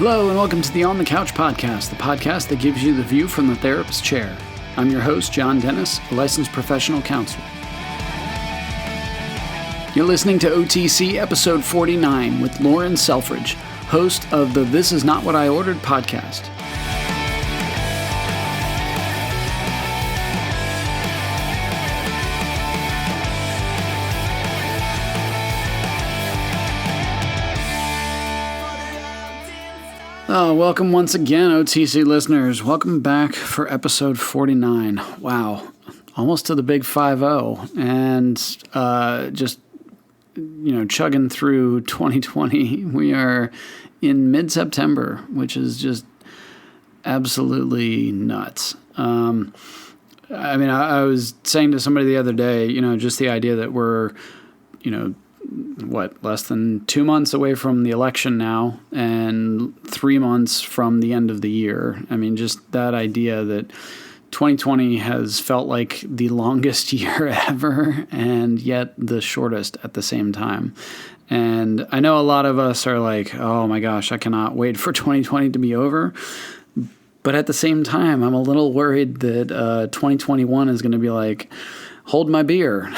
Hello and welcome to the On the Couch podcast, the podcast that gives you the view from the therapist's chair. I'm your host, John Dennis, a licensed professional counselor. You're listening to OTC episode 49 with Lauren Selfridge, host of the This Is Not What I Ordered podcast. Welcome once again, OTC listeners. Welcome back for episode 49. Wow, almost to the big 5-0, and chugging through 2020. We are in mid-September, which is just absolutely nuts. I was saying to somebody the other day, just the idea that we're, less than 2 months away from the election now and 3 months from the end of the year. I mean, just that idea that 2020 has felt like the longest year ever and yet the shortest at the same time. And I know a lot of us are like, oh my gosh, I cannot wait for 2020 to be over. But at the same time, I'm a little worried that 2021 is going to be like, hold my beer.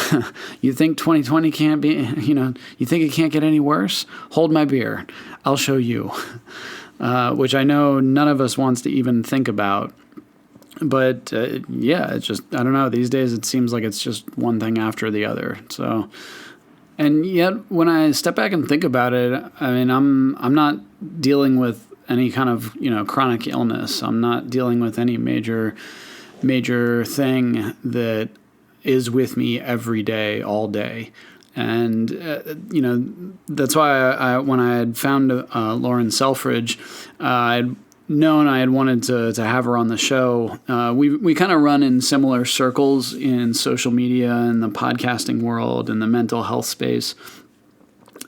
You think 2020 can't be, you think it can't get any worse? Hold my beer. I'll show you. Which I know none of us wants to even think about. But it's just, I don't know. These days it seems like it's just one thing after the other. So, and yet when I step back and think about it, I mean, I'm not dealing with any kind of, chronic illness. I'm not dealing with any major thing that is with me every day, all day. And, that's why I when I had found Lauren Selfridge, I'd known I had wanted to have her on the show. We kind of run in similar circles in social media and the podcasting world and the mental health space.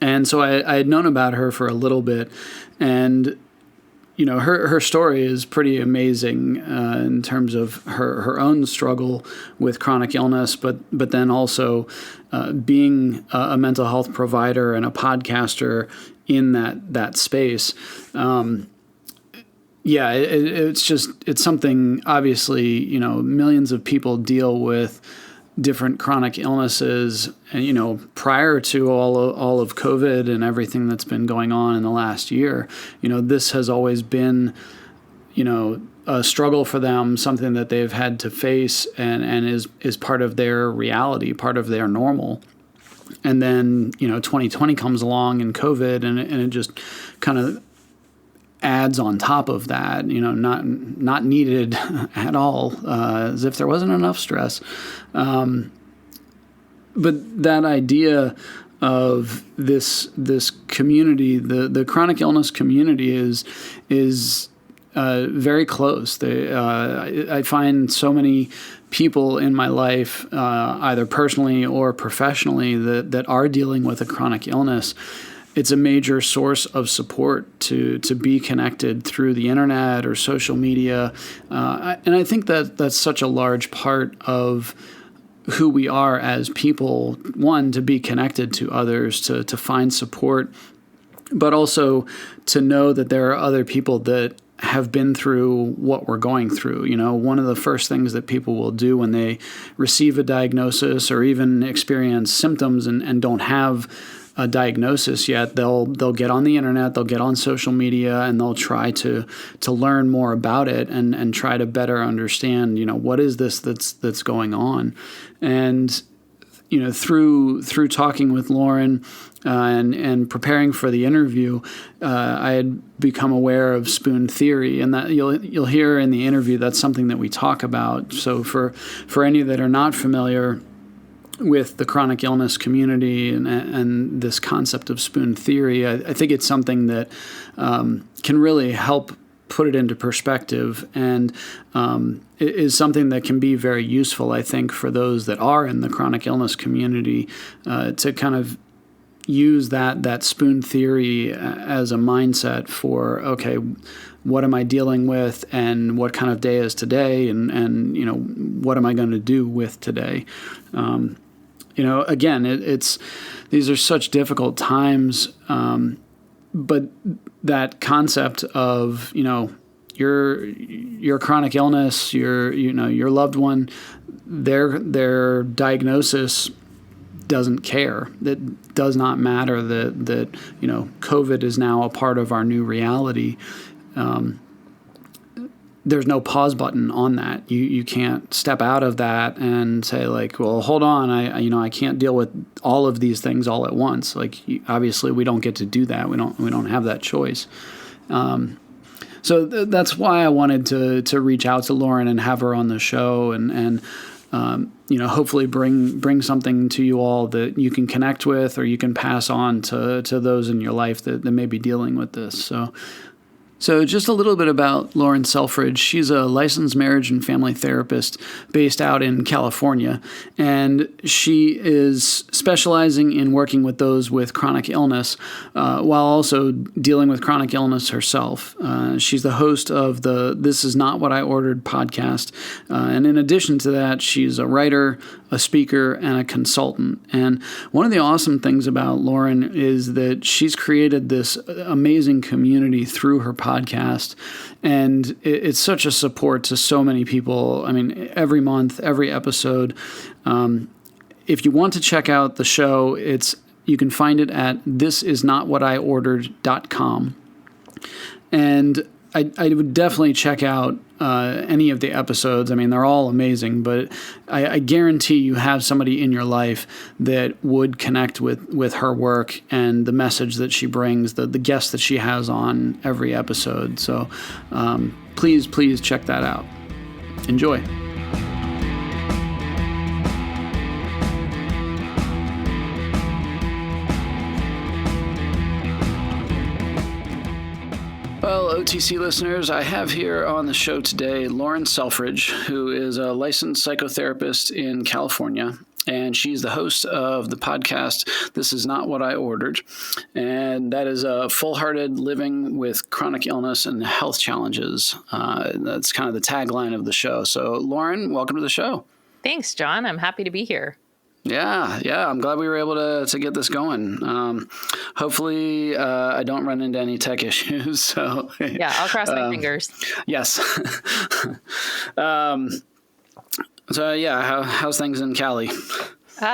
And so I had known about her for a little bit, and her story is pretty amazing in terms of her own struggle with chronic illness, but then also being a mental health provider and a podcaster in that space. It's something, obviously, millions of people deal with different chronic illnesses, and, prior to all of COVID and everything that's been going on in the last year, this has always been, a struggle for them, something that they've had to face and is part of their reality, part of their normal. And then, 2020 comes along and COVID, and it just kind of adds on top of that, not needed at all, as if there wasn't enough stress. But that idea of this community, the chronic illness community is very close. I find so many people in my life, either personally or professionally, that are dealing with a chronic illness. It's a major source of support to be connected through the internet or social media. And I think that's such a large part of who we are as people. One, to be connected to others, to find support, but also to know that there are other people that have been through what we're going through. One of the first things that people will do when they receive a diagnosis or even experience symptoms and don't have a diagnosis yet, they'll get on the internet, they'll get on social media, and they'll try to learn more about it and try to better understand, what is this that's going on. And, through talking with Lauren and preparing for the interview, I had become aware of spoon theory, and that you'll hear in the interview, that's something that we talk about. So for any that are not familiar with the chronic illness community and this concept of spoon theory, I think it's something that can really help put it into perspective, and it is something that can be very useful, I think, for those that are in the chronic illness community, to kind of use that spoon theory as a mindset for, okay, what am I dealing with, and what kind of day is today, and what am I going to do with today? Again, it's these are such difficult times, but that concept of, your chronic illness, your loved one, their diagnosis doesn't care. It does not matter that COVID is now a part of our new reality. There's no pause button on that. You can't step out of that and say like, well, hold on, I can't deal with all of these things all at once. Like, obviously we don't get to do that. We don't have that choice. So that's why I wanted to reach out to Lauren and have her on the show and hopefully bring something to you all that you can connect with, or you can pass on to those in your life that may be dealing with this. So just a little bit about Lauren Selfridge. She's a licensed marriage and family therapist based out in California, and she is specializing in working with those with chronic illness while also dealing with chronic illness herself. She's the host of the This Is Not What I Ordered podcast, and in addition to that, she's a writer, a speaker, and a consultant. And one of the awesome things about Lauren is that she's created this amazing community through her podcast, and it's such a support to so many people. I mean, every month, every episode. If you want to check out the show, you can find it at thisisnotwhatiordered.com. And I would definitely check out any of the episodes. I mean, they're all amazing, but I guarantee you have somebody in your life that would connect with her work and the message that she brings, the guests that she has on every episode. So please check that out. Enjoy. Well, OTC listeners, I have here on the show today Lauren Selfridge, who is a licensed psychotherapist in California, and she's the host of the podcast, This Is Not What I Ordered, and that is a full-hearted living with chronic illness and health challenges. That's kind of the tagline of the show. So, Lauren, welcome to the show. Thanks, John. I'm happy to be here. Yeah. I'm glad we were able to get this going. Hopefully, I don't run into any tech issues. So yeah, I'll cross my fingers. Yes. How's things in Cali?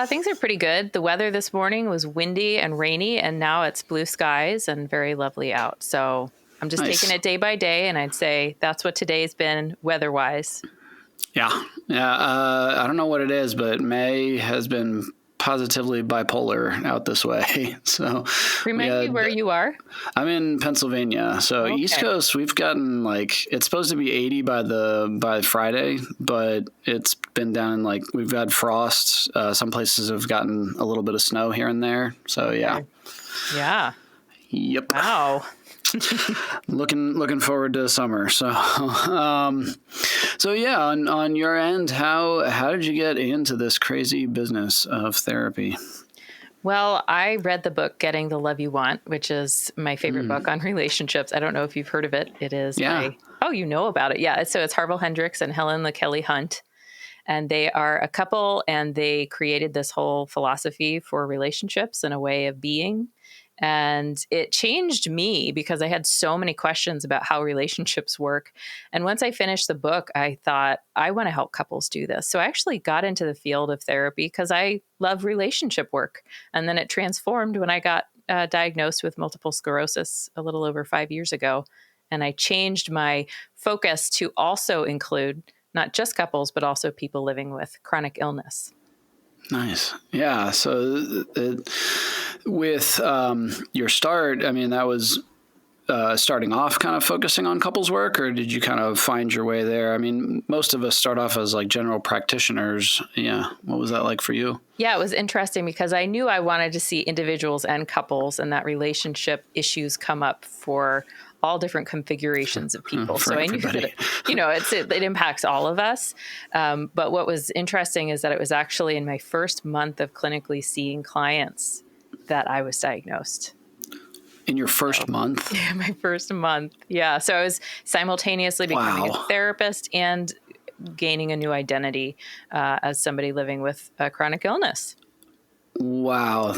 Things are pretty good. The weather this morning was windy and rainy, and now it's blue skies and very lovely out. So I'm just taking it day by day, and I'd say that's what today's been weather-wise. Yeah. I don't know what it is, but May has been positively bipolar out this way. So remind me where you are. I'm in Pennsylvania. So okay. East Coast, we've gotten it's supposed to be 80 by Friday, but it's been down in we've had frost. Some places have gotten a little bit of snow here and there. So yeah. Okay. Yeah. Yep. Wow. Looking forward to summer. So yeah, on your end, how did you get into this crazy business of therapy? Well, I read the book Getting the Love You Want, which is my favorite book on relationships. I don't know if you've heard of it. It is you know about it. Yeah. So it's Harville Hendrix and Helen LaKelly Hunt. And they are a couple, and they created this whole philosophy for relationships and a way of being. And it changed me because I had so many questions about how relationships work. And once I finished the book, I thought, I want to help couples do this. So I actually got into the field of therapy because I love relationship work. And then it transformed when I got diagnosed with multiple sclerosis a little over 5 years ago. And I changed my focus to also include not just couples, but also people living with chronic illness. Nice. Yeah. So with your start, I mean, that was starting off kind of focusing on couples work, or did you kind of find your way there? I mean, most of us start off as general practitioners. Yeah. What was that like for you? Yeah, it was interesting because I knew I wanted to see individuals and couples, and that relationship issues come up for all different configurations of people. So I knew that, it impacts all of us. But what was interesting is that it was actually in my first month of clinically seeing clients that I was diagnosed. In your first month? Yeah, my first month. Yeah. So I was simultaneously becoming a therapist and gaining a new identity as somebody living with a chronic illness. Wow.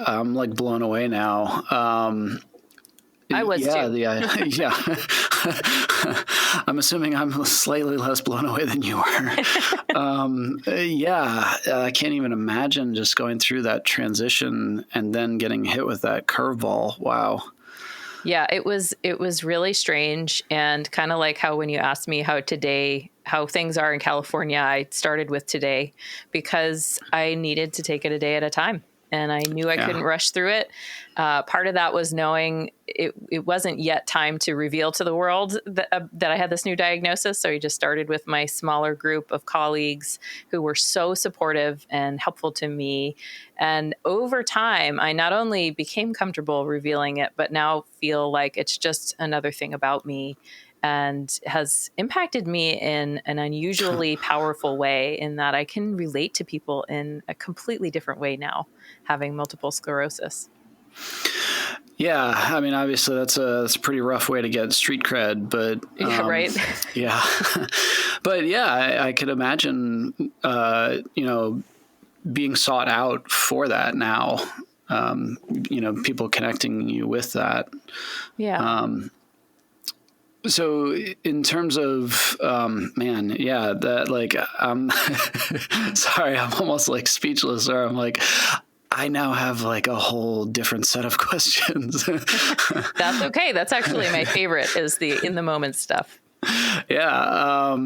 I'm blown away now. I was yeah, too. Yeah. I'm assuming I'm slightly less blown away than you are. I can't even imagine just going through that transition and then getting hit with that curveball. Wow. Yeah, it was really strange, and kind of like how when you asked me how things are in California, I started with today because I needed to take it a day at a time. And I knew I couldn't rush through it. Part of that was knowing it wasn't yet time to reveal to the world that I had this new diagnosis. So I just started with my smaller group of colleagues who were so supportive and helpful to me. And over time, I not only became comfortable revealing it, but now feel like it's just another thing about me, and has impacted me in an unusually powerful way, in that I can relate to people in a completely different way now, having multiple sclerosis. Yeah, I mean, obviously that's a pretty rough way to get street cred, but yeah, right. Yeah, but yeah, I could imagine, being sought out for that now. People connecting you with that. Yeah. So in terms of, that like, sorry, I'm almost like speechless, or I'm like, I now have like a whole different set of questions. That's okay. That's actually my favorite, is the in the moment stuff. Yeah.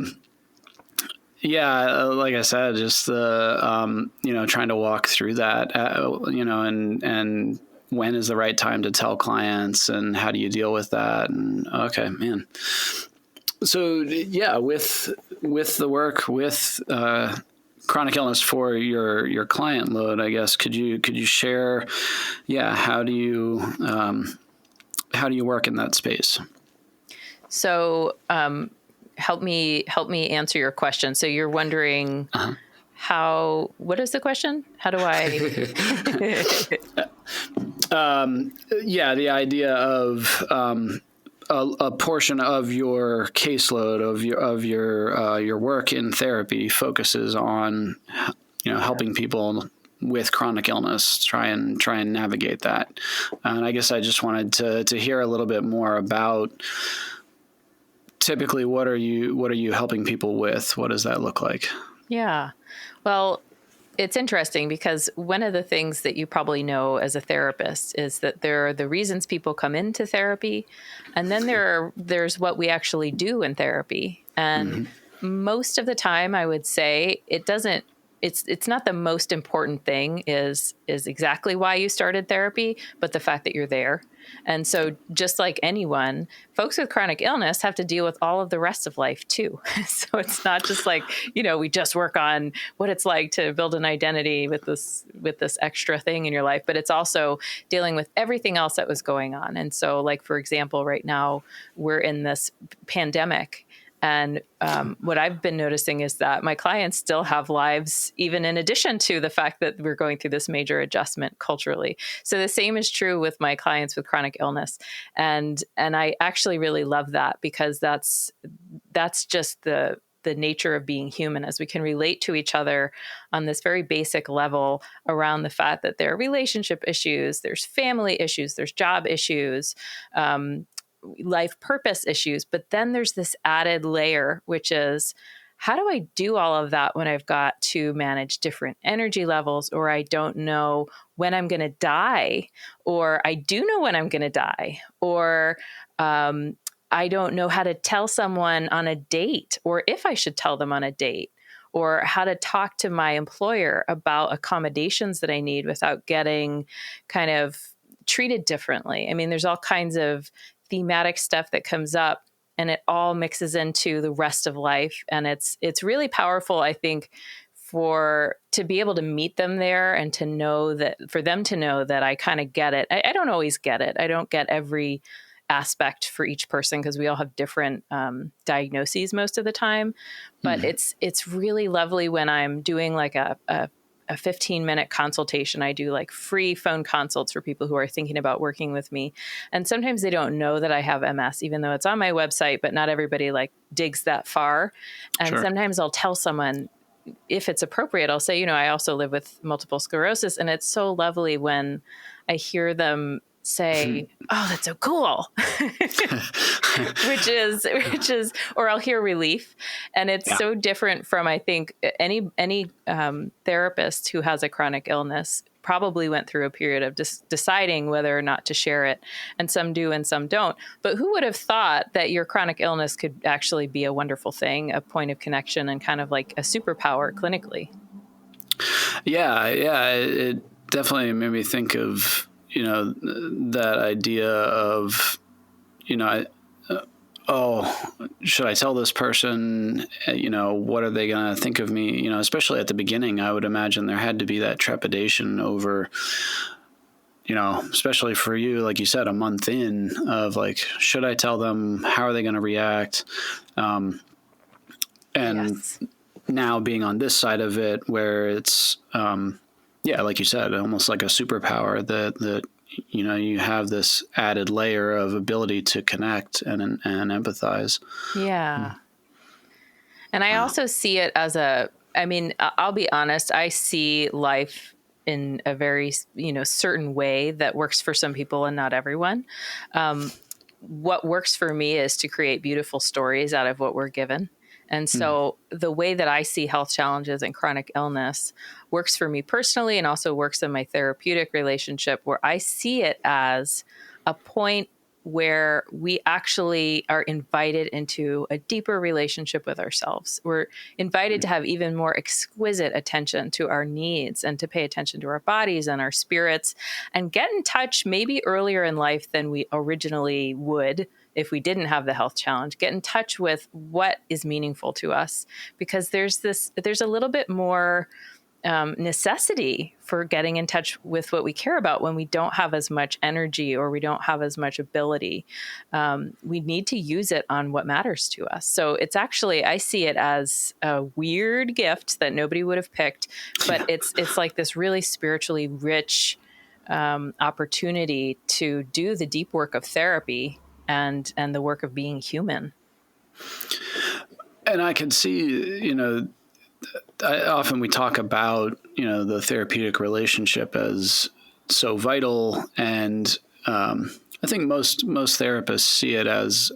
Like I said, just the, trying to walk through that, and when is the right time to tell clients, and how do you deal with that? And okay, man. So yeah, with the work with chronic illness for your client load, I guess, could you share, how do you work in that space? So help me answer your question. So you're wondering what is the question? How do I? The idea of a portion of your caseload of your work in therapy focuses on helping people with chronic illness try and navigate that. And I guess I just wanted to hear a little bit more about, typically, what are you helping people with? What does that look like? Yeah. Well, it's interesting because one of the things that you probably know as a therapist is that there are the reasons people come into therapy, and then there's what we actually do in therapy. And most of the time, I would say it's not the most important thing is exactly why you started therapy, but the fact that you're there. And so just like anyone, folks with chronic illness have to deal with all of the rest of life too. So it's not just like, we just work on what it's like to build an identity with this extra thing in your life, but it's also dealing with everything else that was going on. And so, like, for example, right now we're in this pandemic. And what I've been noticing is that my clients still have lives, even in addition to the fact that we're going through this major adjustment culturally. So the same is true with my clients with chronic illness. And I actually really love that, because that's just the nature of being human, as we can relate to each other on this very basic level around the fact that there are relationship issues, there's family issues, there's job issues, life purpose issues. But then there's this added layer, which is, how do I do all of that when I've got to manage different energy levels, or I don't know when I'm going to die, or I do know when I'm going to die, or I don't know how to tell someone on a date, or if I should tell them on a date, or how to talk to my employer about accommodations that I need without getting kind of treated differently. I mean, there's all kinds of thematic stuff that comes up, and it all mixes into the rest of life. And it's really powerful, I think, to be able to meet them there, and to know that, for them to know that I kind of get it. I don't always get it. I don't get every aspect for each person, because we all have different diagnoses most of the time. But it's really lovely when I'm doing like a 15-minute consultation. I do like free phone consults for people who are thinking about working with me. And sometimes they don't know that I have MS, even though it's on my website, but not everybody like digs that far. And Sure. Sometimes I'll tell someone, if it's appropriate, I'll say, I also live with multiple sclerosis. And it's so lovely when I hear them say, "Oh, that's so cool," which is, or I'll hear relief, and it's so different from, I think, any therapist who has a chronic illness probably went through a period of deciding whether or not to share it, and some do and some don't. But who would have thought that your chronic illness could actually be a wonderful thing, a point of connection, and kind of like a superpower clinically? Yeah, it definitely made me think of, that idea of, oh, should I tell this person, what are they going to think of me? Especially at the beginning, I would imagine there had to be that trepidation over, especially for you, like you said, a month in, of like, should I tell them? How are they going to react? And Yes. now being on this side of it, where it's, like you said, almost like a superpower that you have this added layer of ability to connect and empathize. Yeah. And I also see it as I'll be honest, I see life in a very, certain way that works for some people and not everyone. What works for me is to create beautiful stories out of what we're given. And so the way that I see health challenges and chronic illness works for me personally, and also works in my therapeutic relationship, where I see it as a point where we actually are invited into a deeper relationship with ourselves. We're invited to have even more exquisite attention to our needs, and to pay attention to our bodies and our spirits, and get in touch maybe earlier in life than we originally would if we didn't have the health challenge. Get in touch with what is meaningful to us, because there's a little bit more necessity for getting in touch with what we care about when we don't have as much energy, or we don't have as much ability. We need to use it on what matters to us. So it's actually, I see it as a weird gift that nobody would have picked, but it's like this really spiritually rich opportunity to do the deep work of therapy and the work of being human. And I can see, often we talk about, the therapeutic relationship as so vital. And I think most therapists see it as,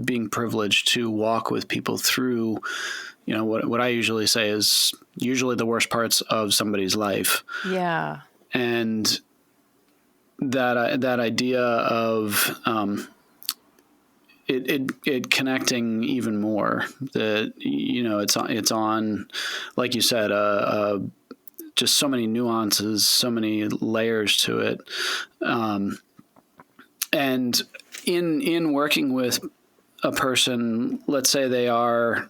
being privileged to walk with people through, what I usually say is usually the worst parts of somebody's life. Yeah. And that idea of it connecting even more, that it's on, like you said, just so many nuances, so many layers to it, and in working with a person, let's say they are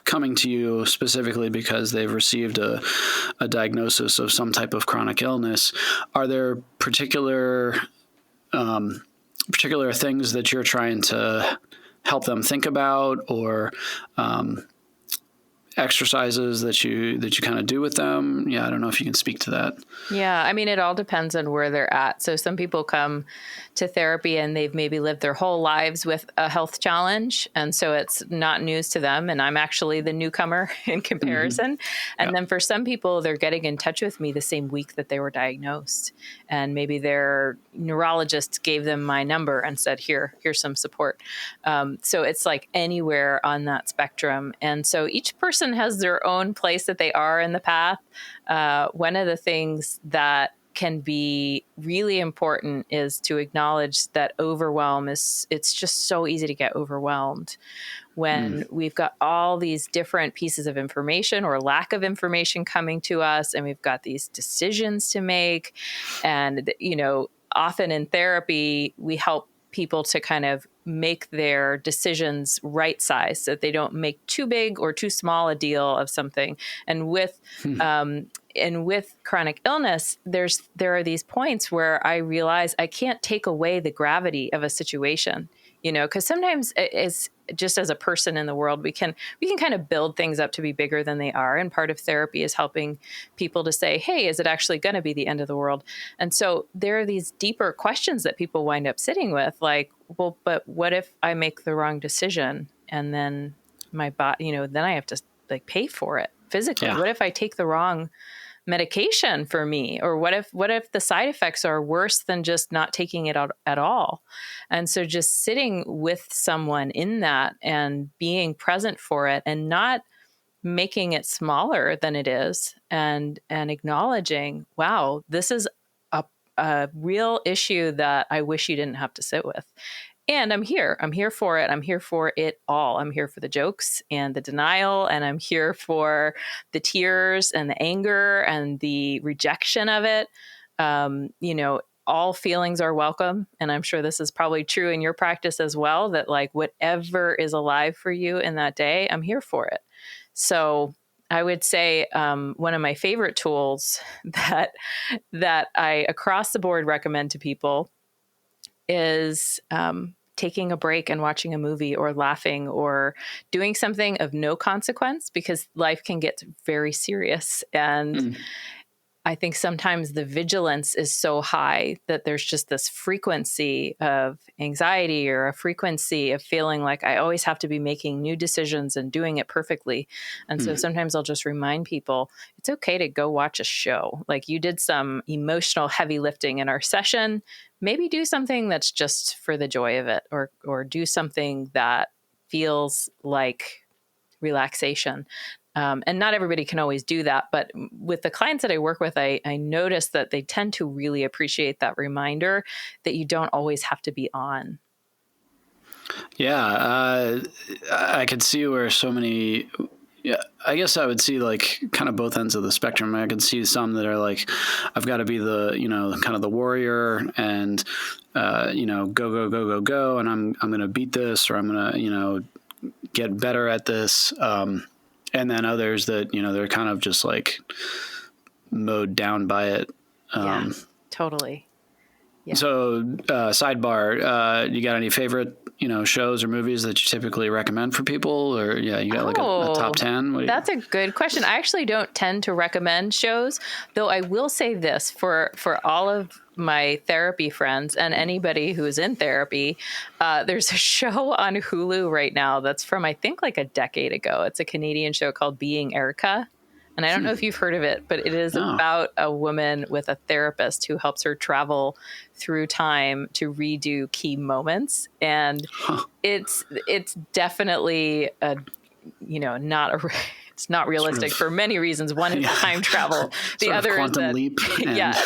coming to you specifically because they've received a diagnosis of some type of chronic illness. Are there particular things that you're trying to help them think about, or exercises that you kind of do with them? Yeah, I don't know if you can speak to that. Yeah, I mean, it all depends on where they're at. So some people come to therapy and they've maybe lived their whole lives with a health challenge, and so it's not news to them, and I'm actually the newcomer in comparison. And then for some people, they're getting in touch with me the same week that they were diagnosed, and maybe their neurologist gave them my number and said, here's some support. So it's like anywhere on that spectrum. And so each person has their own place that they are in the path. One of the things that can be really important is to acknowledge that it's just so easy to get overwhelmed when we've got all these different pieces of information or lack of information coming to us, and we've got these decisions to make. And, often in therapy, we help people to kind of make their decisions right size, so that they don't make too big or too small a deal of something. And with chronic illness, there are these points where I realize I can't take away the gravity of a situation, because sometimes it's just, as a person in the world, we can kind of build things up to be bigger than they are. And part of therapy is helping people to say, hey, is it actually going to be the end of the world? And so there are these deeper questions that people wind up sitting with, like, well, but what if I make the wrong decision, and then my body, then I have to like pay for it physically? Yeah. What if I take the wrong medication for me? Or what if the side effects are worse than just not taking it out at all? And so just sitting with someone in that and being present for it and not making it smaller than it is, and acknowledging, wow, this is a real issue that I wish you didn't have to sit with. And I'm here for it. I'm here for it all. I'm here for the jokes and the denial, and I'm here for the tears and the anger and the rejection of it. All feelings are welcome. And I'm sure this is probably true in your practice as well, that like whatever is alive for you in that day, I'm here for it. So I would say one of my favorite tools that I across the board recommend to people is taking a break and watching a movie, or laughing, or doing something of no consequence, because life can get very serious. And I think sometimes the vigilance is so high that there's just this frequency of anxiety, or a frequency of feeling like I always have to be making new decisions and doing it perfectly. And so sometimes I'll just remind people, it's okay to go watch a show. Like, you did some emotional heavy lifting in our session. Maybe do something that's just for the joy of it, or do something that feels like relaxation. And not everybody can always do that. But with the clients that I work with, I notice that they tend to really appreciate that reminder that you don't always have to be on. Yeah. I could see where so many, I guess I would see like kind of both ends of the spectrum. I could see some that are like, I've got to be the, kind of the warrior, and, go. And I'm going to beat this, or I'm going to, get better at this. And then others that, they're kind of just like mowed down by it. Yeah, totally. Yeah. So sidebar, you got any favorite, shows or movies that you typically recommend for people? Or you got like a top 10? That's a good question. I actually don't tend to recommend shows, though I will say this for all of my therapy friends and anybody who is in therapy. There's a show on Hulu right now that's from, I think, like a decade ago. It's a Canadian show called Being Erica. And I don't know if you've heard of it, but it is about a woman with a therapist who helps her travel through time to redo key moments. And it's definitely it's not realistic for many reasons. One is time travel. The other is that leap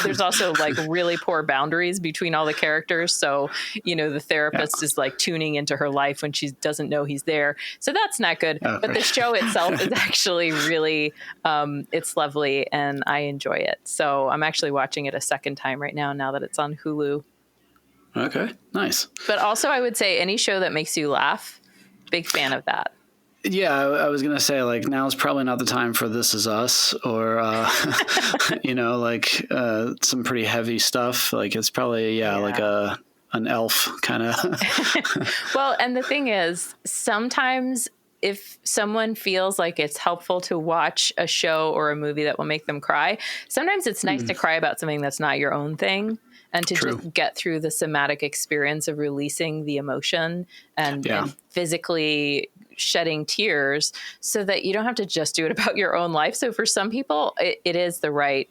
there's also like really poor boundaries between all the characters. So, the therapist is like tuning into her life when she doesn't know he's there. So that's not good. Okay. But the show itself is actually really, it's lovely, and I enjoy it. So I'm actually watching it a second time right now that it's on Hulu. Okay, nice. But also I would say any show that makes you laugh, big fan of that. Yeah, I was going to say, like, now is probably not the time for This Is Us, or, some pretty heavy stuff. Like, it's probably, like an Elf kind of. Well, and the thing is, sometimes if someone feels like it's helpful to watch a show or a movie that will make them cry, sometimes it's nice to cry about something that's not your own thing. And to just get through the somatic experience of releasing the emotion and physically shedding tears, so that you don't have to just do it about your own life. So for some people, it is the right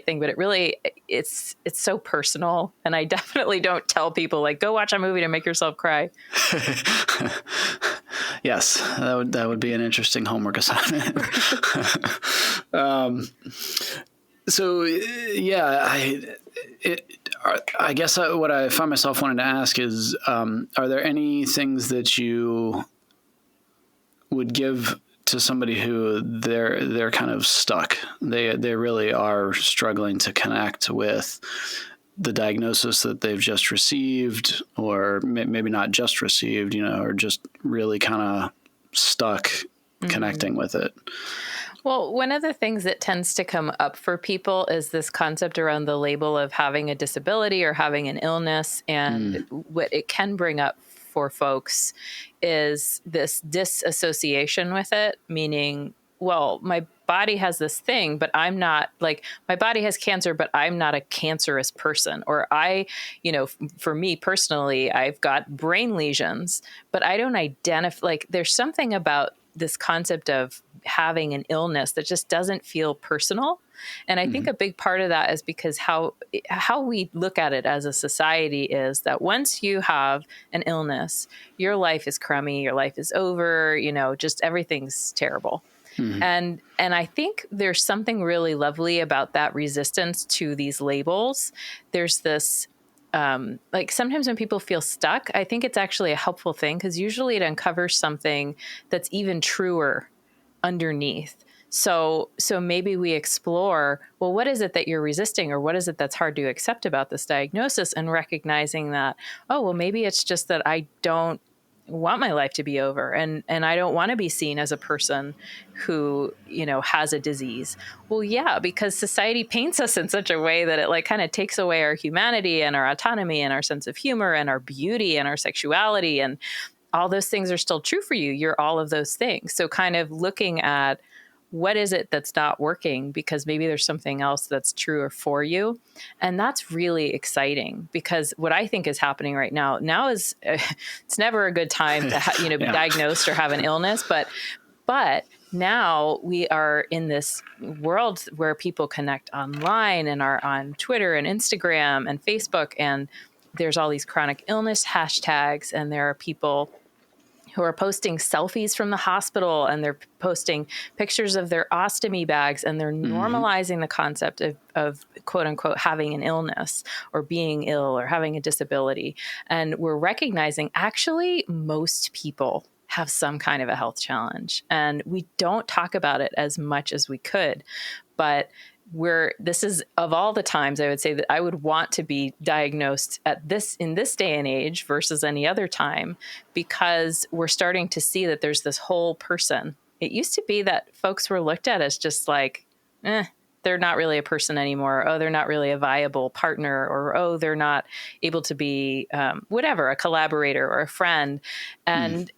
thing, but it really, it's so personal. And I definitely don't tell people like, go watch a movie to make yourself cry. Yes, that would be an interesting homework assignment. I guess what I find myself wanting to ask is, are there any things that you would give to somebody who they're kind of stuck? They really are struggling to connect with the diagnosis that they've just received, or maybe not just received, or just really kind of stuck connecting with it. Well, one of the things that tends to come up for people is this concept around the label of having a disability or having an illness. And what it can bring up for folks is this disassociation with it, meaning, well, my body has this thing, but I'm not, like, my body has cancer, but I'm not a cancerous person. Or for me personally, I've got brain lesions, but I don't identify, like, there's something about this concept of having an illness that just doesn't feel personal. And I think a big part of that is because how we look at it as a society is that once you have an illness, your life is crummy, your life is over, just everything's terrible. And I think there's something really lovely about that resistance to these labels. There's this like sometimes when people feel stuck, I think it's actually a helpful thing because usually it uncovers something that's even truer underneath. So maybe we explore, well, what is it that you're resisting, or what is it that's hard to accept about this diagnosis, and recognizing that, oh, well, maybe it's just that I don't want my life to be over, and I don't want to be seen as a person who, has a disease. Well, yeah, because society paints us in such a way that it like kind of takes away our humanity and our autonomy and our sense of humor and our beauty and our sexuality, and all those things are still true for you. You're all of those things. So kind of looking at what is it that's not working, because maybe there's something else that's truer for you. And that's really exciting, because what I think is happening right now is it's never a good time to be diagnosed or have an illness, but now we are in this world where people connect online and are on Twitter and Instagram and Facebook, and there's all these chronic illness hashtags, and there are people who are posting selfies from the hospital, and they're posting pictures of their ostomy bags, and they're normalizing the concept of quote unquote having an illness or being ill or having a disability. And we're recognizing actually most people have some kind of a health challenge, and we don't talk about it as much as we could. But this is, of all the times I would say that I would want to be diagnosed in this day and age versus any other time, because we're starting to see that there's this whole person. It used to be that folks were looked at as just like, they're not really a person anymore. Oh, they're not really a viable partner, or, oh, they're not able to be whatever, a collaborator or a friend. And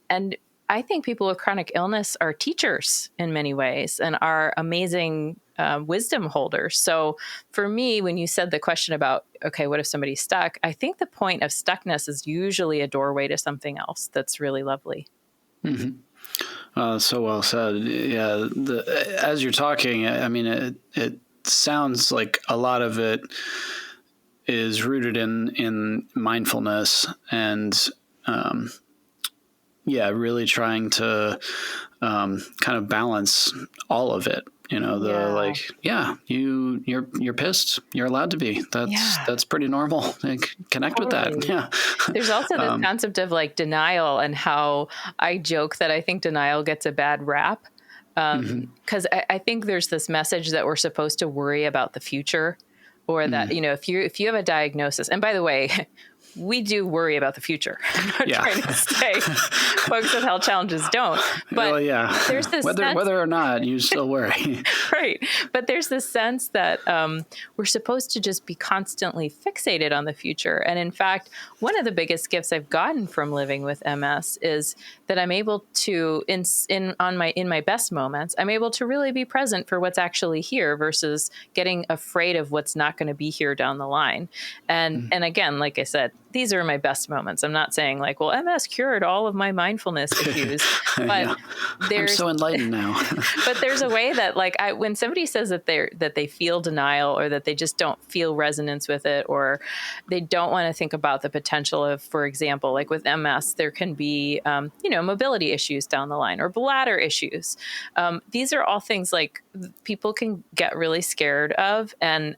I think people with chronic illness are teachers in many ways and are amazing wisdom holders. So for me, when you said the question about, okay, what if somebody's stuck? I think the point of stuckness is usually a doorway to something else that's really lovely. So well said. Yeah. As you're talking, I mean, it sounds like a lot of it is rooted in mindfulness and, really trying to kind of balance all of it. You're pissed. You're allowed to be. That's pretty normal. Like, connect with that. Yeah. There's also this concept of like denial, and how I joke that I think denial gets a bad rap. Because I think there's this message that we're supposed to worry about the future, or that, if you have a diagnosis, and by the way, we do worry about the future. I'm not trying to say folks with health challenges don't, but there's this whether or not you still worry. Right. But there's this sense that we're supposed to just be constantly fixated on the future. And in fact, one of the biggest gifts I've gotten from living with MS is that I'm able to, in my best moments, I'm able to really be present for what's actually here versus getting afraid of what's not going to be here down the line. And again, like I said, these are my best moments. I'm not saying like, well, MS cured all of my mindfulness issues, but I'm so enlightened now. But there's a way that like when somebody says that they feel denial, or that they just don't feel resonance with it, or they don't want to think about the potential of, for example, like with MS, there can be, mobility issues down the line, or bladder issues. These are all things like people can get really scared of. And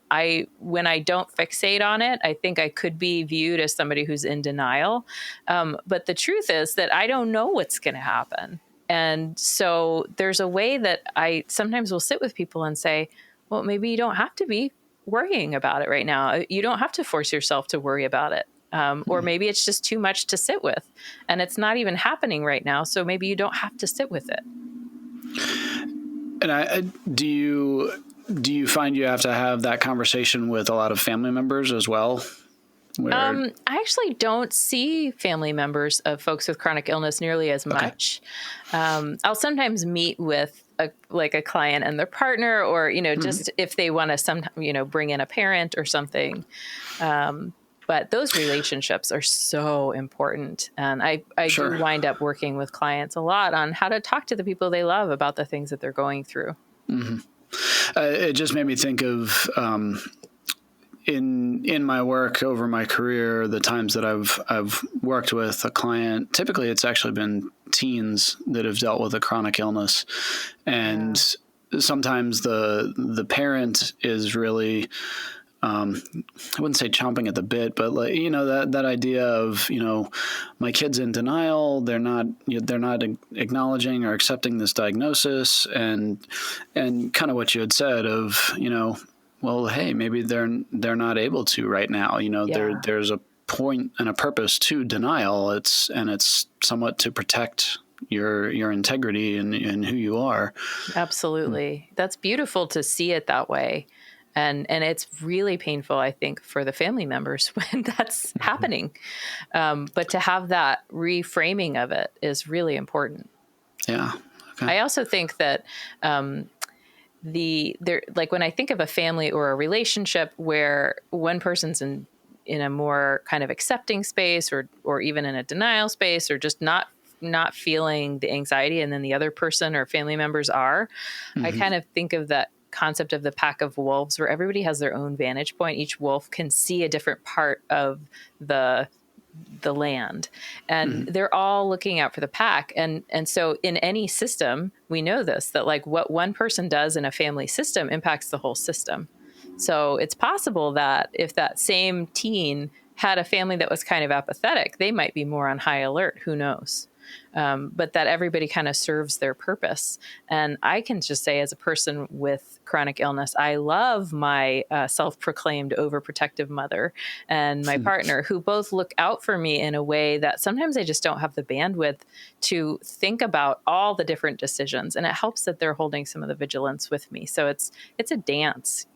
when I don't fixate on it, I think I could be viewed as somebody who's in denial. But the truth is that I don't know what's going to happen. And so there's a way that I sometimes will sit with people and say, well, maybe you don't have to be worrying about it right now. You don't have to force yourself to worry about it. Or maybe it's just too much to sit with, and it's not even happening right now. So maybe you don't have to sit with it. And do you find you have to have that conversation with a lot of family members as well? I actually don't see family members of folks with chronic illness nearly as much. I'll sometimes meet with a client and their partner, or, just if they want to bring in a parent or something. But those relationships are so important. And I Sure. do wind up working with clients a lot on how to talk to the people they love about the things that they're going through. Mm-hmm. It just made me think of in my work over my career, the times that I've worked with a client. Typically, it's actually been teens that have dealt with a chronic illness, and sometimes the parent is really. I wouldn't say chomping at the bit, but like, that idea of, my kid's in denial. They're not acknowledging or accepting this diagnosis, and kind of what you had said of, well, hey, maybe they're not able to right now. There's a point and a purpose to denial. It's somewhat to protect your integrity and who you are. Absolutely. That's beautiful to see it that way. And it's really painful, I think, for the family members when that's happening. But to have that reframing of it is really important. Yeah. Okay. I also think that like when I think of a family or a relationship where one person's in a more kind of accepting space or even in a denial space, or just not feeling the anxiety, and then the other person or family members are, I kind of think of that concept of the pack of wolves, where everybody has their own vantage point. Each wolf can see a different part of the land, and they're all looking out for the pack. And so in any system, we know this, that like what one person does in a family system impacts the whole system. So it's possible that if that same teen had a family that was kind of apathetic, they might be more on high alert. Who knows? But that everybody kind of serves their purpose. And I can just say, as a person with chronic illness, I love my self-proclaimed overprotective mother and my partner, who both look out for me in a way that sometimes I just don't have the bandwidth to think about all the different decisions. And it helps that they're holding some of the vigilance with me. So it's a dance,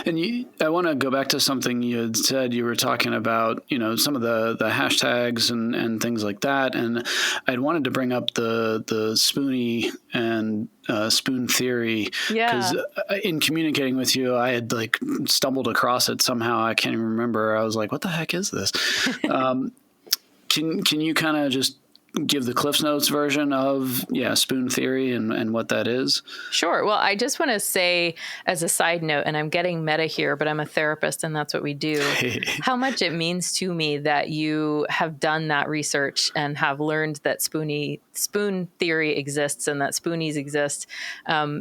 And I want to go back to something you had said. You were talking about, some of the hashtags and things like that. And I'd wanted to bring up the Spoonie and spoon theory, because in communicating with you, I had like stumbled across it somehow. I can't even remember. I was like, what the heck is this? Can you kind of just give the Cliff's Notes version of spoon theory and what that is? Sure. Well, I just want to say as a side note, and I'm getting meta here, but I'm a therapist and that's what we do, how much it means to me that you have done that research and have learned that spoon theory exists and that spoonies exist,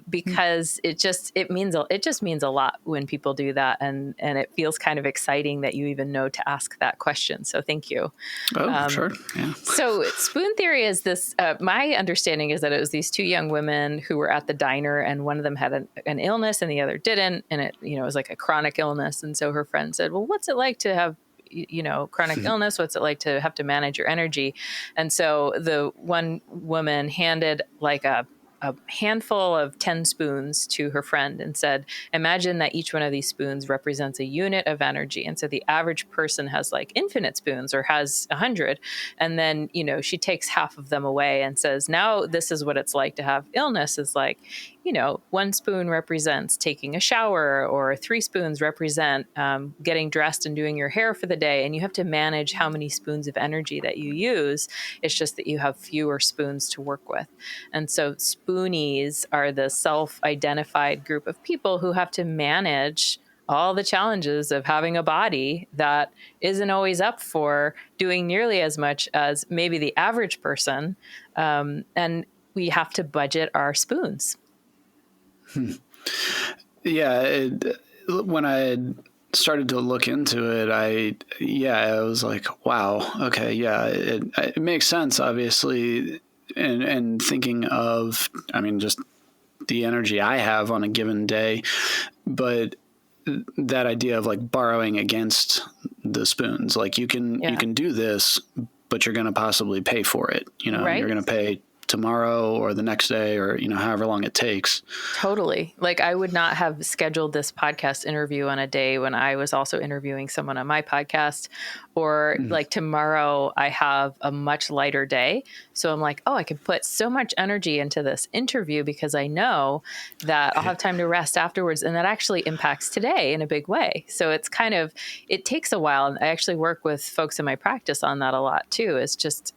because it just means a lot when people do that, and it feels kind of exciting that you even know to ask that question. So thank you. Oh, sure. Yeah. So spoon theory is this, my understanding is that it was these two young women who were at the diner, and one of them had an illness and the other didn't. And it was like a chronic illness. And so her friend said, well, what's it like to have, chronic illness? What's it like to have to manage your energy? And so the one woman handed like a handful of 10 spoons to her friend and said, imagine that each one of these spoons represents a unit of energy. And so the average person has like infinite spoons or has 100. And then, she takes half of them away and says, now this is what it's like to have illness. Is like, 1 spoon represents taking a shower, or 3 spoons represent getting dressed and doing your hair for the day. And you have to manage how many spoons of energy that you use. It's just that you have fewer spoons to work with. And so spoonies are the self-identified group of people who have to manage all the challenges of having a body that isn't always up for doing nearly as much as maybe the average person. And we have to budget our spoons. Yeah. When I started to look into it, I was like, wow, okay. Yeah. It makes sense, obviously. And thinking of, just the energy I have on a given day, but that idea of like borrowing against the spoons, like you can do this, but you're going to possibly pay for it. Right. You're going to pay tomorrow or the next day or, however long it takes. Totally. Like I would not have scheduled this podcast interview on a day when I was also interviewing someone on my podcast, or like tomorrow I have a much lighter day. So I'm like, oh, I can put so much energy into this interview because I know that I'll have time to rest afterwards. And that actually impacts today in a big way. So it's it takes a while. And I actually work with folks in my practice on that a lot too. It's just,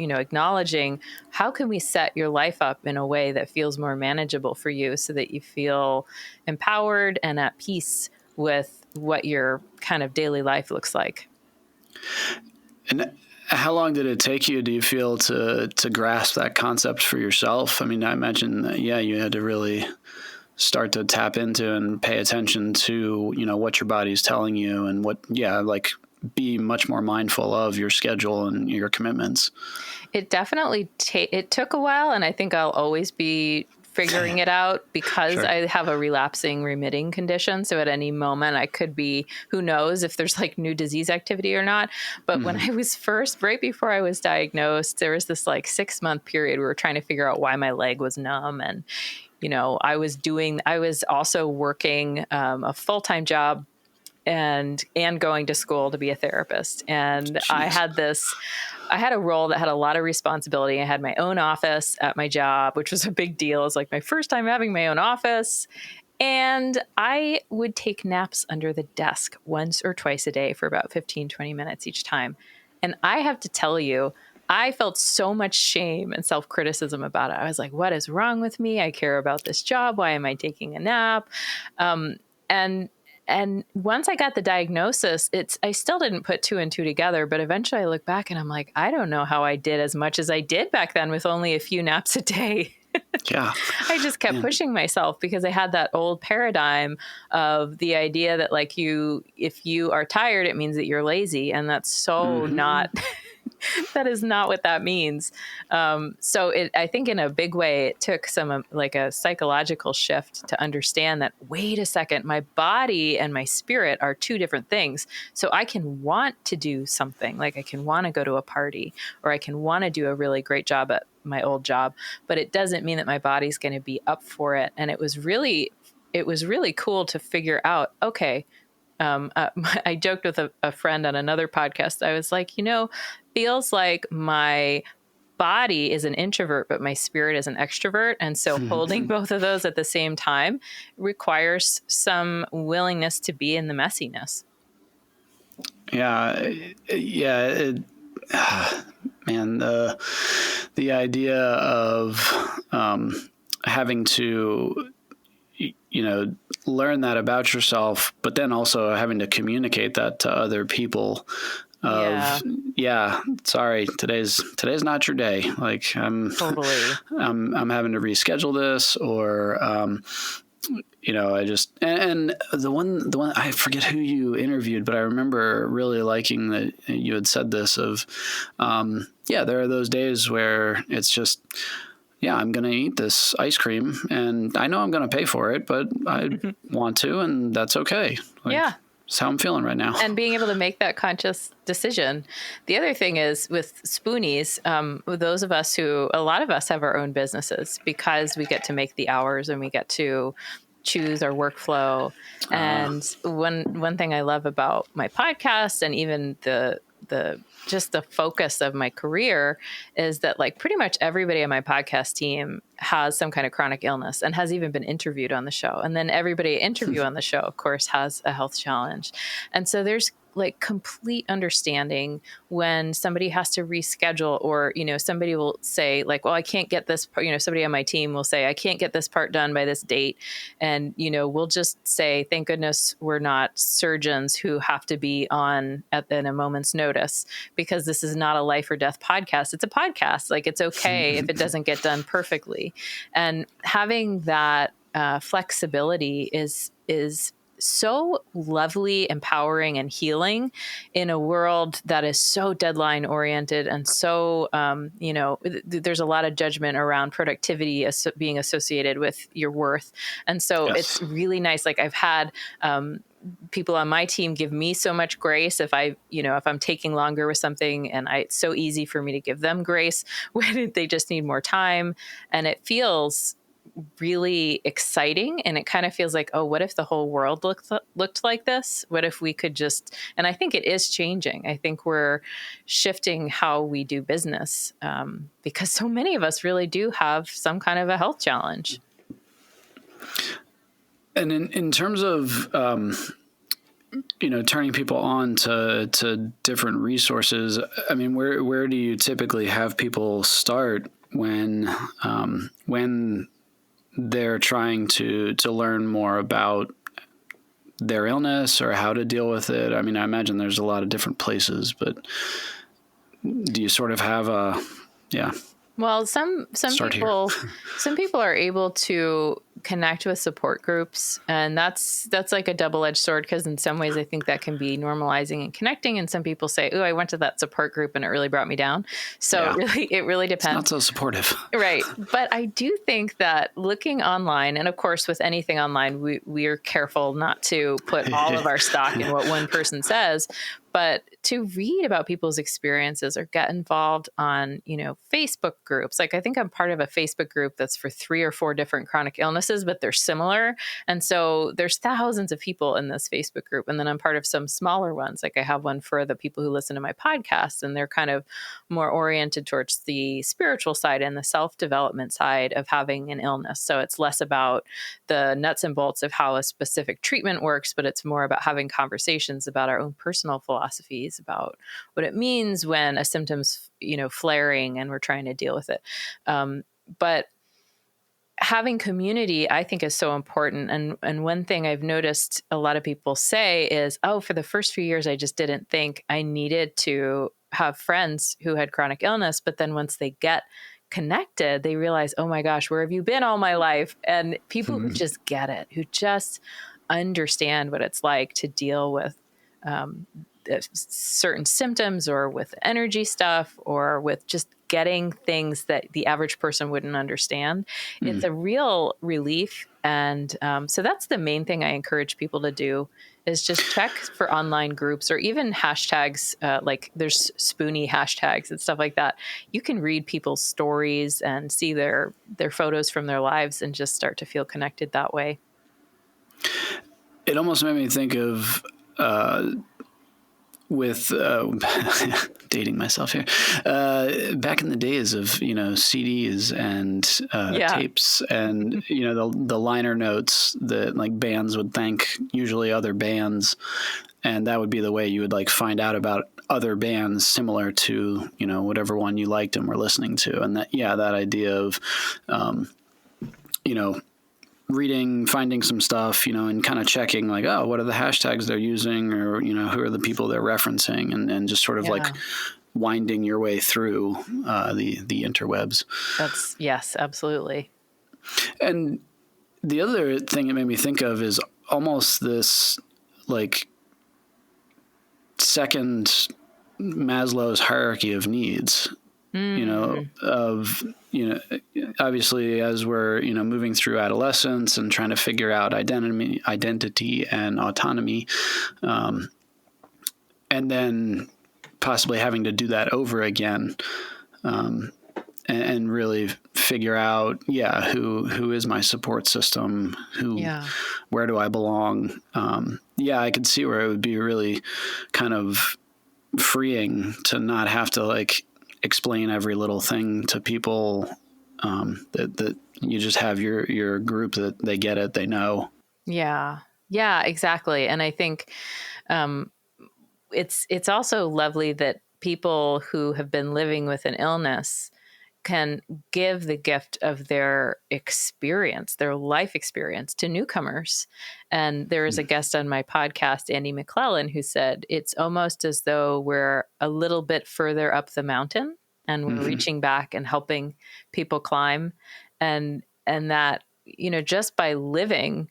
acknowledging how can we set your life up in a way that feels more manageable for you so that you feel empowered and at peace with what your kind of daily life looks like. And how long did it take you, do you feel, to grasp that concept for yourself? I mean, I imagine that, you had to really start to tap into and pay attention to, what your body's telling you and be much more mindful of your schedule and your commitments. It definitely it took a while, and I think I'll always be figuring it out because sure. I have a relapsing remitting condition. So at any moment I could be, who knows if there's like new disease activity or not. But when I was right before I was diagnosed, there was this like 6-month period we were trying to figure out why my leg was numb. And, I was also working a full-time job and going to school to be a therapist. And jeez. I had a role that had a lot of responsibility. I had my own office at my job, which was a big deal. It was like my first time having my own office. And I would take naps under the desk once or twice a day for about 15, 20 minutes each time. And I have to tell you, I felt so much shame and self-criticism about it. I was like, what is wrong with me? I care about this job. Why am I taking a nap? And once I got the diagnosis, I still didn't put 2 and 2 together, but eventually I look back and I'm like, I don't know how I did as much as I did back then with only a few naps a day. Yeah. I just kept pushing myself because I had that old paradigm of the idea that like if you are tired, it means that you're lazy. And that's so not... That is not what that means. So I think in a big way, it took some like a psychological shift to understand that, wait a second, my body and my spirit are 2 different things. So I can want to do something, like I can want to go to a party, or I can want to do a really great job at my old job, but it doesn't mean that my body's going to be up for it. And it was really cool to figure out, okay, I joked with a friend on another podcast. I was like, feels like my body is an introvert, but my spirit is an extrovert. And so holding both of those at the same time requires some willingness to be in the messiness. Yeah. Yeah. Man, the idea of having to, learn that about yourself, but then also having to communicate that to other people sorry, today's not your day. Like I'm having to reschedule this, or, I just, and the one, I forget who you interviewed, but I remember really liking that you had said this of, there are those days where it's just, I'm going to eat this ice cream and I know I'm going to pay for it, but I want to, and that's okay. That's how I'm feeling right now. And being able to make that conscious decision. The other thing is with Spoonies, those of us a lot of us have our own businesses because we get to make the hours and we get to choose our workflow. And one thing I love about my podcast and even the focus of my career is that like pretty much everybody on my podcast team has some kind of chronic illness and has even been interviewed on the show. And then everybody I interview on the show, of course, has a health challenge. And so there's like complete understanding when somebody has to reschedule, or, somebody will say like, well, I can't get this part, somebody on my team will say, I can't get this part done by this date. And, we'll just say, thank goodness we're not surgeons who have to be on in a moment's notice, because this is not a life or death podcast. It's a podcast. Like it's okay if it doesn't get done perfectly. And having that flexibility is so lovely, empowering, and healing in a world that is so deadline oriented and so, there's a lot of judgment around productivity being associated with your worth. And so Yes. it's really nice. Like I've had, people on my team give me so much grace if if I'm taking longer with something, and it's so easy for me to give them grace when they just need more time. And it feels really exciting, and it kind of feels like, oh, what if the whole world looked like this? What if we could just, and I think it is changing. I think we're shifting how we do business, because so many of us really do have some kind of a health challenge. And in terms of, turning people on to different resources, I mean, where do you typically have people start when they're trying to learn more about their illness or how to deal with it? I mean, I imagine there's a lot of different places, but do you sort of have Well, some people are able to connect with support groups, and that's like a double-edged sword, because in some ways I think that can be normalizing and connecting, and some people say, "Oh, I went to that support group and it really brought me down." So it really depends. It's not so supportive. Right. But I do think that looking online, and of course with anything online, we are careful not to put all of our stock in what one person says, but to read about people's experiences or get involved on, Facebook groups. Like I think I'm part of a Facebook group that's for 3 or 4 different chronic illnesses, but they're similar. And so there's thousands of people in this Facebook group. And then I'm part of some smaller ones. Like I have one for the people who listen to my podcast, and they're kind of more oriented towards the spiritual side and the self-development side of having an illness. So it's less about the nuts and bolts of how a specific treatment works, but it's more about having conversations about our own personal philosophies about what it means when a symptom's, flaring and we're trying to deal with it. But having community, I think, is so important. And one thing I've noticed a lot of people say is, oh, for the first few years, I just didn't think I needed to have friends who had chronic illness. But then once they get connected, they realize, oh my gosh, where have you been all my life? And people who just get it, who just understand what it's like to deal with certain symptoms, or with energy stuff, or with just getting things that the average person wouldn't understand. It's a real relief. And so that's the main thing I encourage people to do, is just check for online groups, or even hashtags, like there's Spoonie hashtags and stuff like that. You can read people's stories and see their photos from their lives and just start to feel connected that way. It almost made me think of with dating myself here, back in the days of CDs and tapes, and the liner notes that like bands would thank usually other bands, and that would be the way you would like find out about other bands similar to whatever one you liked and were listening to. And that idea of reading, finding some stuff, and kind of checking like, oh, what are the hashtags they're using, or, who are the people they're referencing, and just sort of like winding your way through the interwebs. Yes, absolutely. And the other thing it made me think of is almost this like second Maslow's hierarchy of needs. Obviously as we're, moving through adolescence and trying to figure out identity and autonomy, and then possibly having to do that over again, and really figure out, who is my support system? Where do I belong? I could see where it would be really kind of freeing to not have to like explain every little thing to people, that you just have your group that they get it, they know. Yeah, exactly. And I think it's also lovely that people who have been living with an illness can give the gift of their experience, their life experience, to newcomers. And there is a guest on my podcast, Andy McClellan, who said it's almost as though we're a little bit further up the mountain and we're reaching back and helping people climb. And that, just by living,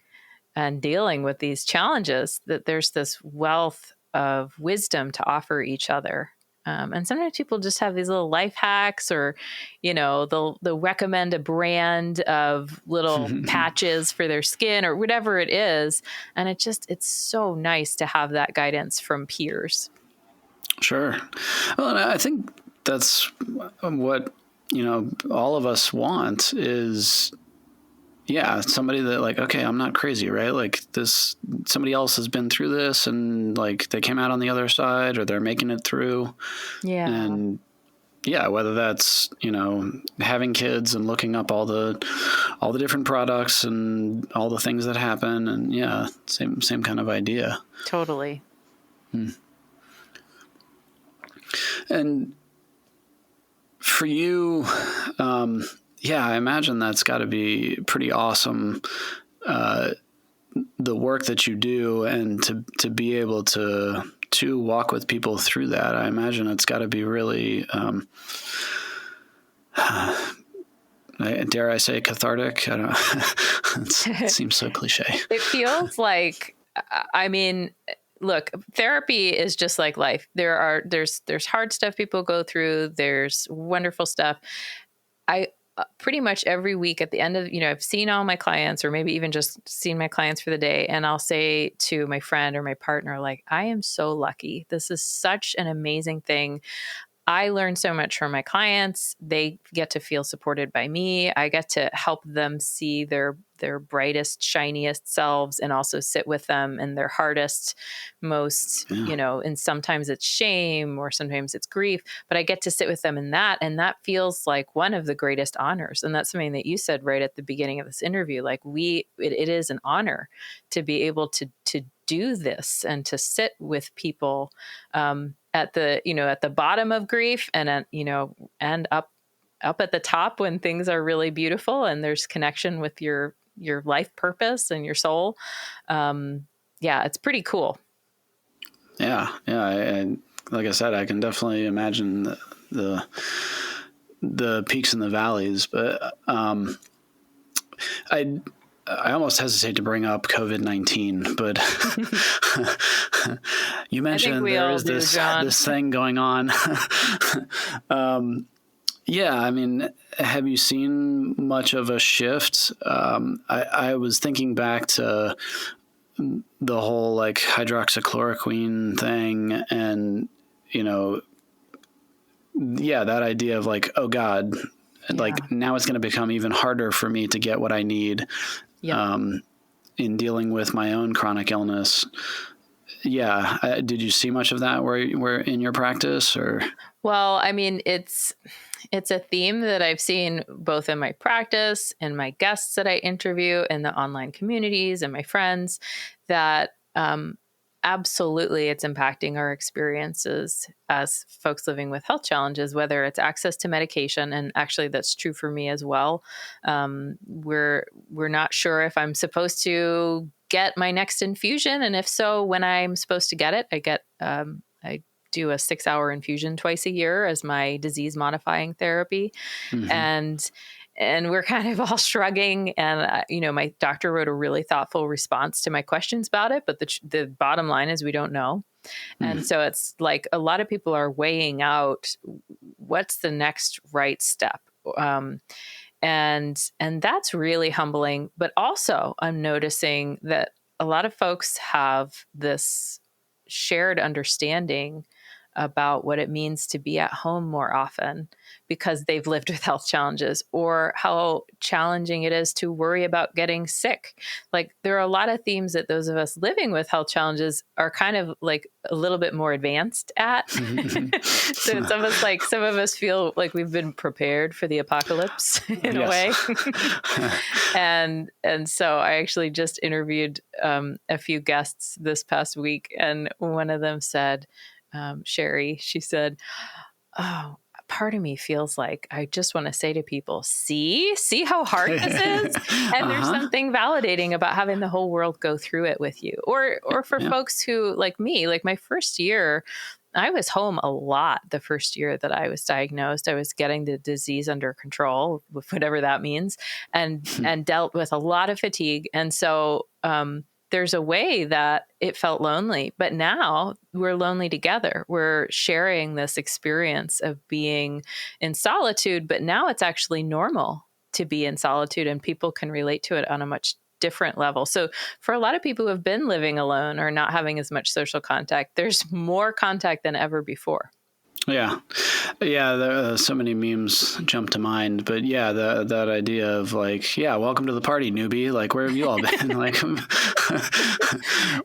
and dealing with these challenges, that there's this wealth of wisdom to offer each other. And sometimes people just have these little life hacks, or, they'll recommend a brand of little patches for their skin or whatever it is. And it's so nice to have that guidance from peers. Sure. Well, and I think that's what, all of us want is, somebody that like, okay, I'm not crazy, right? Like somebody else has been through this and like they came out on the other side or they're making it through. Yeah. And whether that's, having kids and looking up all the different products and all the things that happen, and same kind of idea. Totally. And for you, I imagine that's got to be pretty awesome, the work that you do, and to be able to walk with people through that. I imagine it's got to be really, dare I say, cathartic? I don't know. It seems so cliche. It feels like, look, therapy is just like life. There's hard stuff people go through. There's wonderful stuff. I pretty much every week at the end of, I've seen all my clients, or maybe even just seen my clients for the day. And I'll say to my friend or my partner, like, I am so lucky. This is such an amazing thing. I learn so much from my clients. They get to feel supported by me. I get to help them see their brightest, shiniest selves, and also sit with them in their hardest, most, and sometimes it's shame or sometimes it's grief, but I get to sit with them in that. And that feels like one of the greatest honors. And that's something that you said right at the beginning of this interview. Like it is an honor to be able to do this and to sit with people, at the bottom of grief, and and up at the top when things are really beautiful and there's connection with your life purpose and your soul. It's pretty cool. Yeah. I like I said, I can definitely imagine the peaks and the valleys, but I almost hesitate to bring up COVID-19, but you mentioned there is this thing going on. I mean, have you seen much of a shift? I was thinking back to the whole like hydroxychloroquine thing, and that idea of like, oh God, like now it's going to become even harder for me to get what I need. In dealing with my own chronic illness. Did you see much of that where in your practice, or? Well, I mean, it's a theme that I've seen both in my practice and my guests that I interview in the online communities and my friends, that absolutely it's impacting our experiences as folks living with health challenges, whether it's access to medication. And actually that's true for me as well. We're not sure if I'm supposed to get my next infusion. And if so, when I'm supposed to get it, I do a 6-hour infusion twice a year as my disease modifying therapy. Mm-hmm. And we're kind of all shrugging. And, my doctor wrote a really thoughtful response to my questions about it. But the bottom line is we don't know. Mm-hmm. And so it's like a lot of people are weighing out what's the next right step. And that's really humbling. But also I'm noticing that a lot of folks have this shared understanding about what it means to be at home more often because they've lived with health challenges, or how challenging it is to worry about getting sick. Like there are a lot of themes that those of us living with health challenges are kind of like a little bit more advanced at. So it's almost like some of us feel like we've been prepared for the apocalypse in a way. And so I actually just interviewed a few guests this past week, and one of them said, Sherry, she said, "Oh, part of me feels like I just want to say to people, see how hard this is." And there's something validating about having the whole world go through it with you. Or for folks who like me, like my first year, I was home a lot the first year that I was diagnosed. I was getting the disease under control, whatever that means, and dealt with a lot of fatigue. And so there's a way that it felt lonely, but now we're lonely together. We're sharing this experience of being in solitude, but now it's actually normal to be in solitude, and people can relate to it on a much different level. So for a lot of people who have been living alone or not having as much social contact, there's more contact than ever before. Yeah. Yeah. There are so many memes jump to mind, but yeah, that idea of like, yeah, welcome to the party, newbie. Like, where have you all been? Like,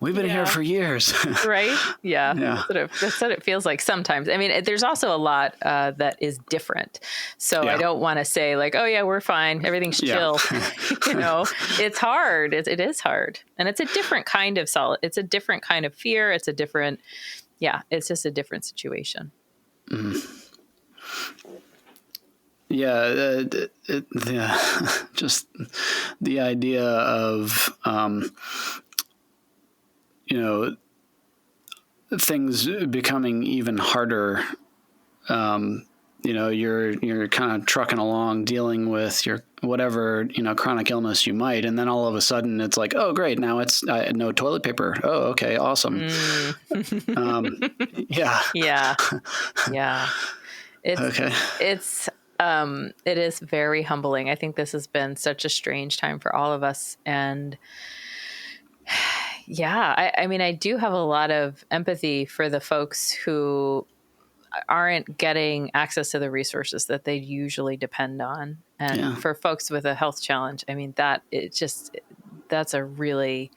we've been here for years. Right. Yeah. That's what it feels like sometimes. I mean, there's also a lot that is different. So I don't want to say like, oh yeah, we're fine. Everything's chill. It's hard. It is hard. And it's a different kind of it's a different kind of fear. It's just a different situation. Yeah, just the idea of things becoming even harder. You're kind of trucking along, dealing with your whatever chronic illness you might, and then all of a sudden it's like, oh great, now it's no toilet paper. Oh, okay, awesome. Yeah. It is very humbling. I think this has been such a strange time for all of us. And I mean, I do have a lot of empathy for the folks who aren't getting access to the resources that they usually depend on. And for folks with a health challenge, I mean, that's a really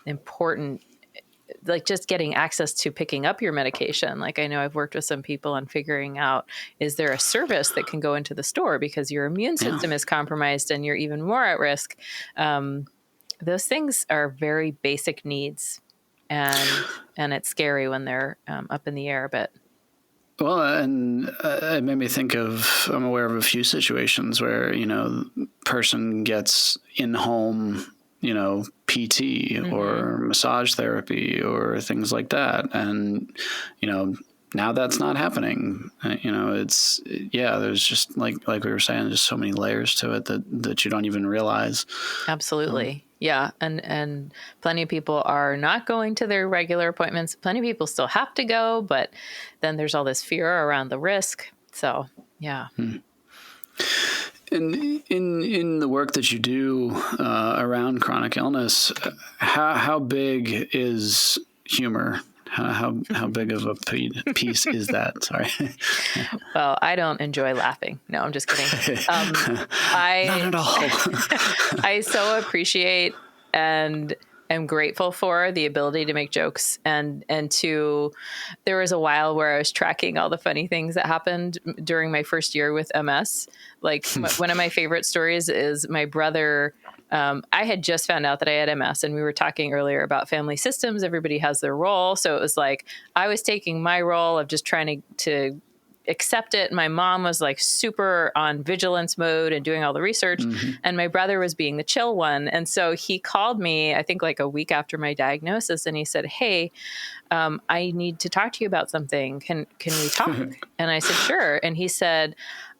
important, like just getting access to picking up your medication. Like I know I've worked with some people on figuring out, is there a service that can go into the store because your immune system is compromised and you're even more at risk. Those things are very basic needs, and it's scary when they're up in the air a bit. Well, and it made me think of, I'm aware of a few situations where, person gets in-home, PT or massage therapy or things like that. And, now that's not happening. There's just like we were saying, just so many layers to it that you don't even realize. Absolutely. Yeah. And plenty of people are not going to their regular appointments. Plenty of people still have to go, but then there's all this fear around the risk. So, yeah. In the work that you do around chronic illness, how big is humor? How big of a piece is that? Sorry. Well, I don't enjoy laughing. No, I'm just kidding. Not at all. I so appreciate and am grateful for the ability to make jokes and there was a while where I was tracking all the funny things that happened during my first year with MS. Like one of my favorite stories is my brother. I had just found out that I had MS, and we were talking earlier about family systems. Everybody has their role. So it was like, I was taking my role of just trying to accept it. My mom was like super on vigilance mode and doing all the research. And my brother was being the chill one. And so he called me, I think like a week after my diagnosis. And he said, hey, I need to talk to you about something. Can we talk? And I said, sure. And he said,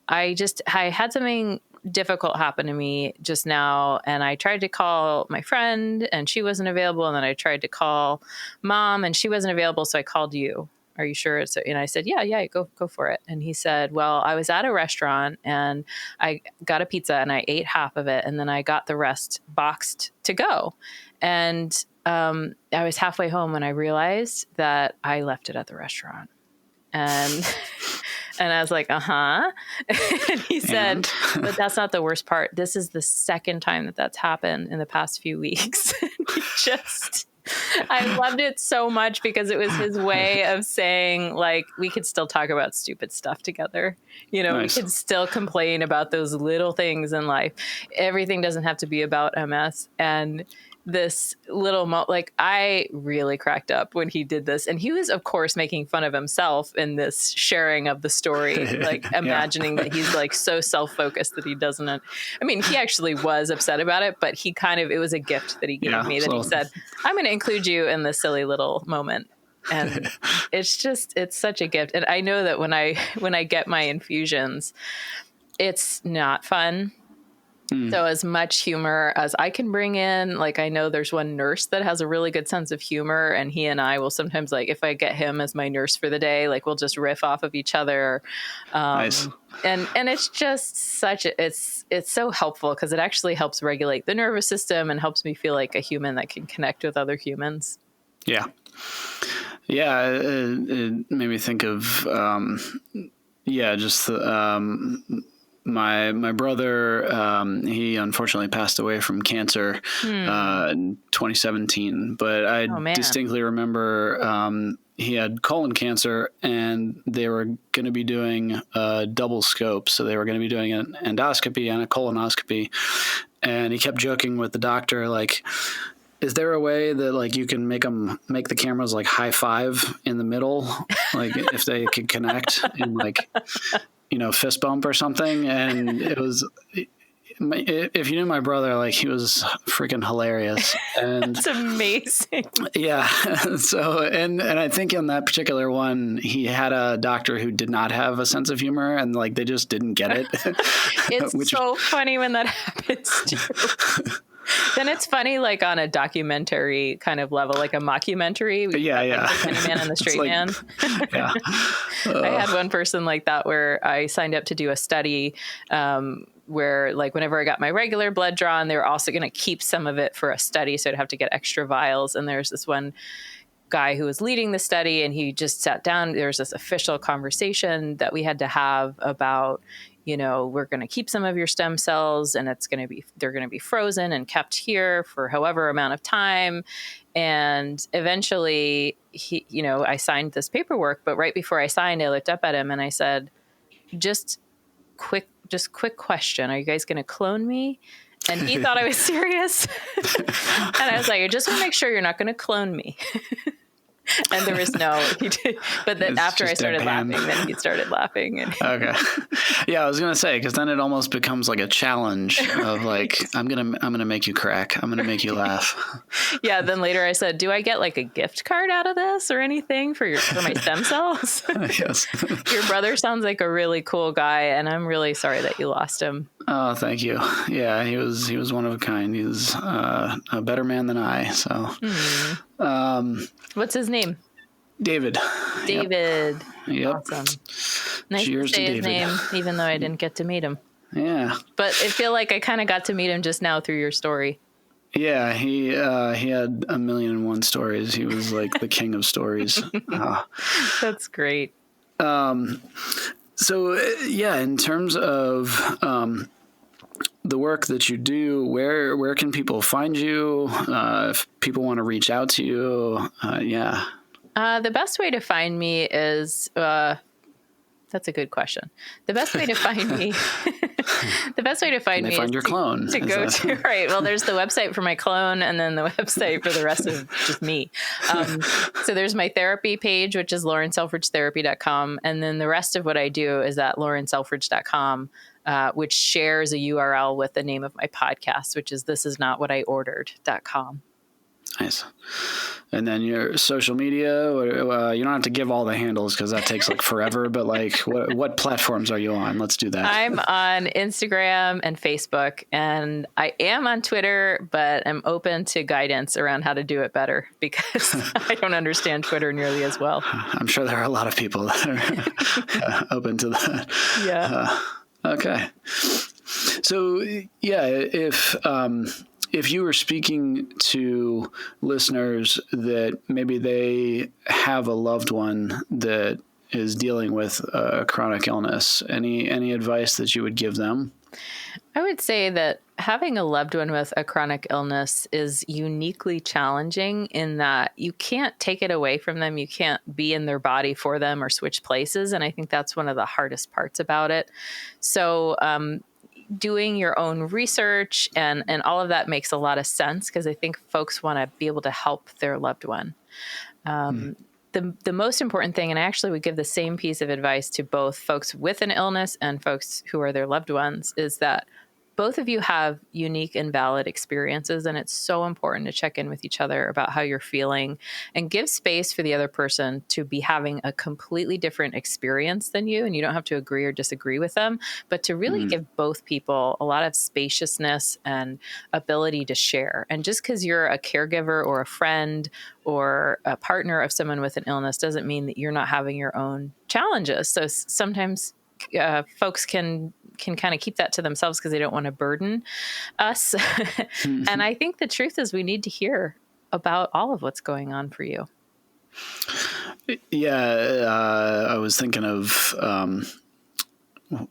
I had something difficult happen to me just now. And I tried to call my friend and she wasn't available. And then I tried to call mom and she wasn't available. So I called you. Are you sure? And I said, yeah, go for it. And he said, well, I was at a restaurant and I got a pizza and I ate half of it. And then I got the rest boxed to go. And I was halfway home when I realized that I left it at the restaurant. And I was like, and he said, but that's not the worst part. This is the second time that's happened in the past few weeks. I loved it so much because it was his way of saying, like, we could still talk about stupid stuff together. Nice. We could still complain about those little things in life. Everything doesn't have to be about MS. And this little I really cracked up when he did this, and he was of course making fun of himself in this sharing of the story, like imagining that he's like so self-focused that he doesn't, I mean, he actually was upset about it, but it was a gift that he gave me that he said, I'm going to include you in this silly little moment. And it's such a gift. And I know that when I get my infusions, it's not fun. So as much humor as I can bring in, like, I know there's one nurse that has a really good sense of humor, and he and I will sometimes, like, if I get him as my nurse for the day, like, we'll just riff off of each other. Nice. And it's just it's so helpful because it actually helps regulate the nervous system and helps me feel like a human that can connect with other humans. Yeah. Yeah. It made me think of, just my brother, he unfortunately passed away from cancer in 2017, but I distinctly remember he had colon cancer, and they were going to be doing a double scope. So they were going to be doing an endoscopy and a colonoscopy. And he kept joking with the doctor, like, is there a way that, like, you can make the cameras, like, high five in the middle, like, if they could connect and, like, fist bump or something? And it was, if you knew my brother, like, he was freaking hilarious. And it's amazing. Yeah. So, and I think in that particular one, he had a doctor who did not have a sense of humor, and, like, they just didn't get it. It's so funny when that happens too. Then it's funny, like, on a documentary kind of level, like a mockumentary. Yeah. Like the Funny Man and the Straight Man. Yeah. I had one person like that where I signed up to do a study where, like, whenever I got my regular blood drawn, they were also going to keep some of it for a study. So I'd have to get extra vials. And there's this one guy who was leading the study, and he just sat down. There was this official conversation that we had to have about, we're going to keep some of your stem cells, and they're going to be frozen and kept here for however amount of time. And eventually I signed this paperwork, but right before I signed, I looked up at him and I said, just quick question. Are you guys going to clone me? And he thought I was serious. And I was like, I just want to make sure you're not going to clone me. And there was no, he did, but then after I started laughing, then he started laughing. And okay. Yeah, I was going to say, because then it almost becomes like a challenge of, like, I'm going to make you crack. I'm going to make you laugh. Yeah. Then later I said, do I get, like, a gift card out of this or anything for my stem cells? Yes. Your brother sounds like a really cool guy, and I'm really sorry that you lost him. Oh, thank you. Yeah, he was one of a kind. He was a better man than I. So, what's his name? David. David. Yep. Awesome. Nice Cheers to say to his David. name, even though I didn't get to meet him. Yeah. But I feel like I kind of got to meet him just now through your story. Yeah, he had 1,000,001 stories. He was like the king of stories. That's great. So, in terms of the work that you do, where can people find you? If people want to reach out to you, The best way to find me is that's a good question. The best way to find me, find your clone. To go to, right. Well, there's the website for my clone, and then the website for the rest of just me. So there's my therapy page, which is laurenselfridgetherapy.com. And then the rest of what I do is at laurenselfridge.com, which shares a URL with the name of my podcast, which is thisisnotwhatiordered.com. Nice. And then your social media, you don't have to give all the handles because that takes, like, forever, but, like, what platforms are you on? Let's do that. I'm on Instagram and Facebook, and I am on Twitter, but I'm open to guidance around how to do it better because I don't understand Twitter nearly as well. I'm sure there are a lot of people that are open to that. Yeah. Okay. So, if you were speaking to listeners that maybe they have a loved one that is dealing with a chronic illness, any advice that you would give them? I would say that having a loved one with a chronic illness is uniquely challenging in that you can't take it away from them. You can't be in their body for them or switch places. And I think that's one of the hardest parts about it. So, doing your own research and all of that makes a lot of sense because I think folks want to be able to help their loved one. The most important thing, and I actually would give the same piece of advice to both folks with an illness and folks who are their loved ones, is that both of you have unique and valid experiences, and it's so important to check in with each other about how you're feeling and give space for the other person to be having a completely different experience than you. And you don't have to agree or disagree with them, but to really give both people a lot of spaciousness and ability to share. And just because you're a caregiver or a friend or a partner of someone with an illness doesn't mean that you're not having your own challenges. So sometimes folks can kind of keep that to themselves because they don't want to burden us. And I think the truth is we need to hear about all of what's going on for you. Yeah, I was thinking of a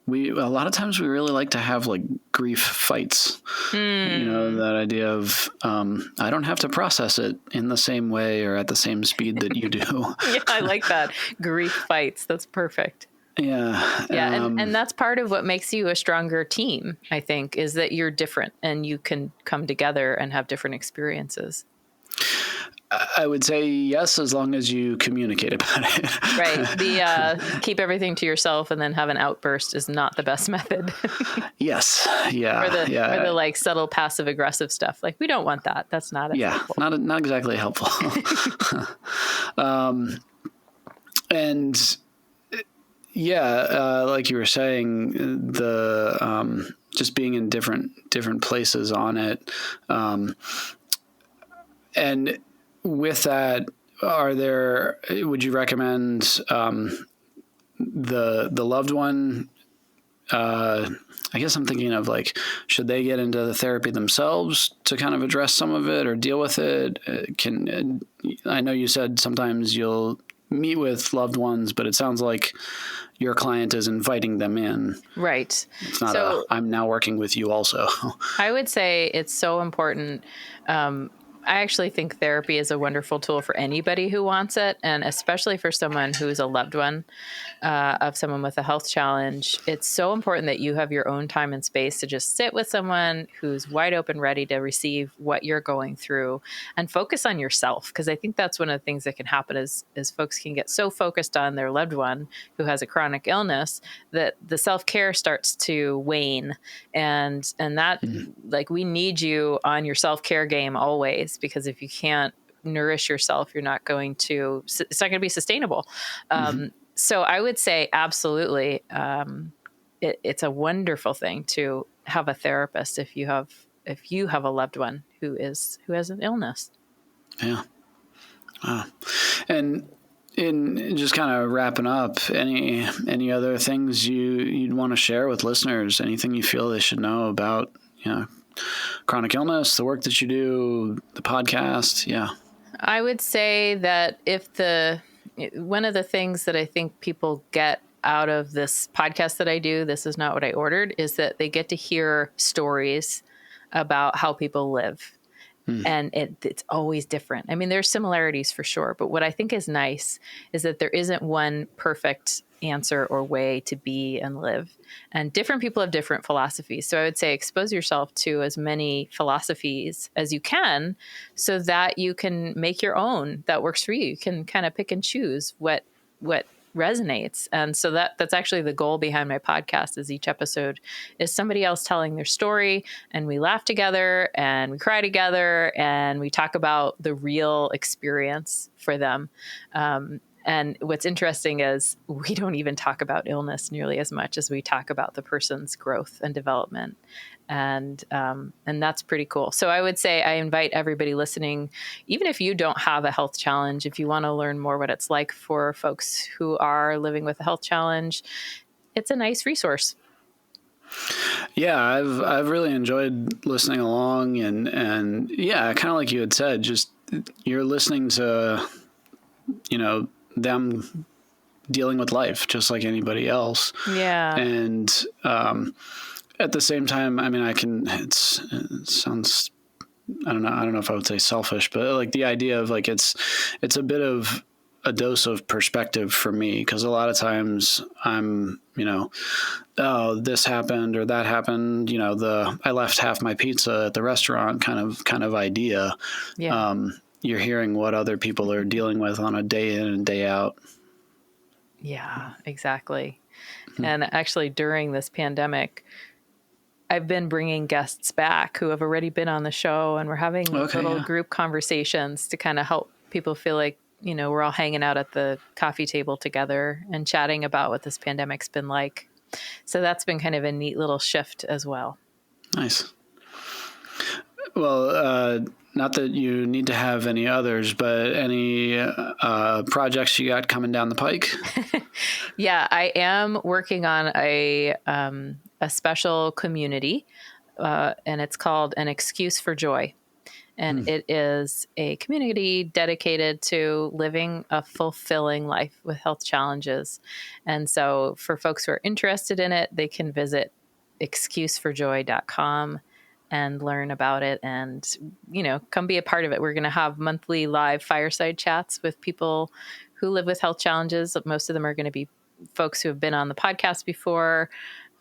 lot of times we really like to have like grief fights. You know, that idea of I don't have to process it in the same way or at the same speed that you do. Yeah, I like that. Grief fights. That's perfect. Yeah. Yeah. And that's part of what makes you a stronger team, I think, is that you're different and you can come together and have different experiences. I would say yes, as long as you communicate about it. Right. The keep everything to yourself and then have an outburst is not the best method. Yes. Yeah. Or the like subtle passive aggressive stuff. Like we don't want that. That's not helpful. Not exactly helpful. And like you were saying, the just being in different places on it, and with that, would you recommend the loved one? I guess I'm thinking of like, should they get into the therapy themselves to kind of address some of it or deal with it? I know you said sometimes you'll meet with loved ones, but it sounds like your client is inviting them in. Right. It's not I'm now working with you also. I would say it's so important. I actually think therapy is a wonderful tool for anybody who wants it, and especially for someone who is a loved one of someone with a health challenge. It's so important that you have your own time and space to just sit with someone who's wide open, ready to receive what you're going through and focus on yourself. Because I think that's one of the things that can happen is folks can get so focused on their loved one who has a chronic illness that the self-care starts to wane. And that like we need you on your self-care game always, because if you can't nourish yourself, it's not going to be sustainable. So I would say absolutely. It's a wonderful thing to have a therapist if you have a loved one who has an illness. Yeah. And in just kind of wrapping up, any other things you'd want to share with listeners? Anything you feel they should know about, chronic illness, the work that you do, the podcast? Yeah. I would say that one of the things that I think people get out of this podcast that I do, This Is Not What I Ordered, is that they get to hear stories about how people live. And it's always different. I mean, there's similarities for sure, but what I think is nice is that there isn't one perfect answer or way to be and live. And different people have different philosophies. So I would say expose yourself to as many philosophies as you can so that you can make your own that works for you. You can kind of pick and choose what resonates. And so that's actually the goal behind my podcast, is each episode is somebody else telling their story, and we laugh together and we cry together and we talk about the real experience for them. And what's interesting is we don't even talk about illness nearly as much as we talk about the person's growth and development. And that's pretty cool. So I would say I invite everybody listening, even if you don't have a health challenge, if you want to learn more what it's like for folks who are living with a health challenge, it's a nice resource. Yeah, I've really enjoyed listening along, and yeah, kind of like you had said, just you're listening to, them dealing with life just like anybody else. Yeah. And at the same time, I mean, it sounds, I don't know if I would say selfish, but like the idea of like it's a bit of a dose of perspective for me, because a lot of times I'm, oh, this happened or that happened, I left half my pizza at the restaurant kind of idea. Yeah. You're hearing what other people are dealing with on a day in and day out. Yeah, exactly. And actually during this pandemic, I've been bringing guests back who have already been on the show, and we're having little group conversations to kind of help people feel like, we're all hanging out at the coffee table together and chatting about what this pandemic's been like. So that's been kind of a neat little shift as well. Nice. Well, not that you need to have any others, but any projects you got coming down the pike? Yeah, I am working on a special community, and it's called An Excuse for Joy. And it is a community dedicated to living a fulfilling life with health challenges. And so for folks who are interested in it, they can visit excuseforjoy.com and learn about it and, come be a part of it. We're going to have monthly live fireside chats with people who live with health challenges. Most of them are going to be folks who have been on the podcast before.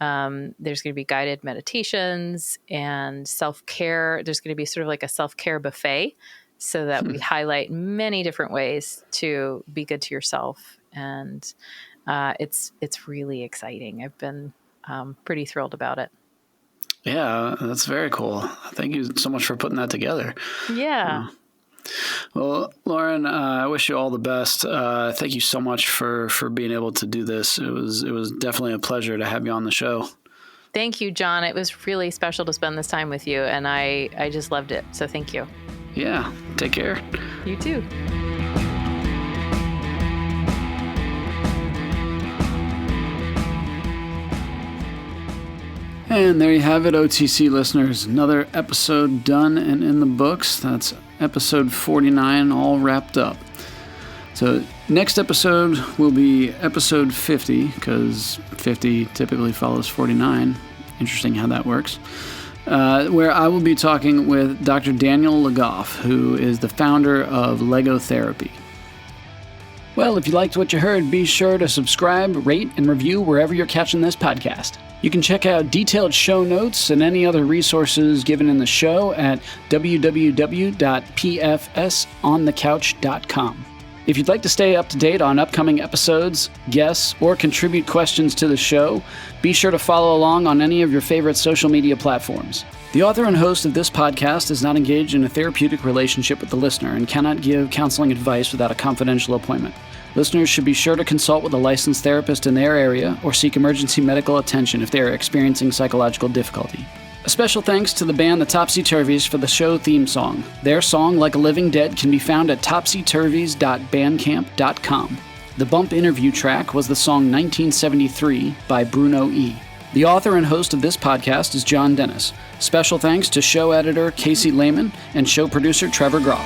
There's going to be guided meditations and self-care. There's going to be sort of like a self-care buffet so that we highlight many different ways to be good to yourself. And it's really exciting. I've been pretty thrilled about it. Yeah, that's very cool. Thank you so much for putting that together. Yeah. Well, Lauren, I wish you all the best. Thank you so much for being able to do this. It was definitely a pleasure to have you on the show. Thank you, John. It was really special to spend this time with you, and I just loved it. So thank you. Yeah. Take care. You too. And there you have it, OTC listeners. Another episode done and in the books. That's episode 49 all wrapped up. So next episode will be episode 50, because 50 typically follows 49. Interesting how that works. Where I will be talking with Dr. Daniel Legoff, who is the founder of Lego Therapy. Well, if you liked what you heard, be sure to subscribe, rate, and review wherever you're catching this podcast. You can check out detailed show notes and any other resources given in the show at www.pfsonthecouch.com. If you'd like to stay up to date on upcoming episodes, guests, or contribute questions to the show, be sure to follow along on any of your favorite social media platforms. The author and host of this podcast is not engaged in a therapeutic relationship with the listener and cannot give counseling advice without a confidential appointment. Listeners should be sure to consult with a licensed therapist in their area or seek emergency medical attention if they are experiencing psychological difficulty. A special thanks to the band The Topsy-Turvies for the show theme song. Their song, Like a Living Dead, can be found at topsyturvies.bandcamp.com. The bump interview track was the song 1973 by Bruno E. The author and host of this podcast is John Dennis. Special thanks to show editor Casey Lehman and show producer Trevor Groff.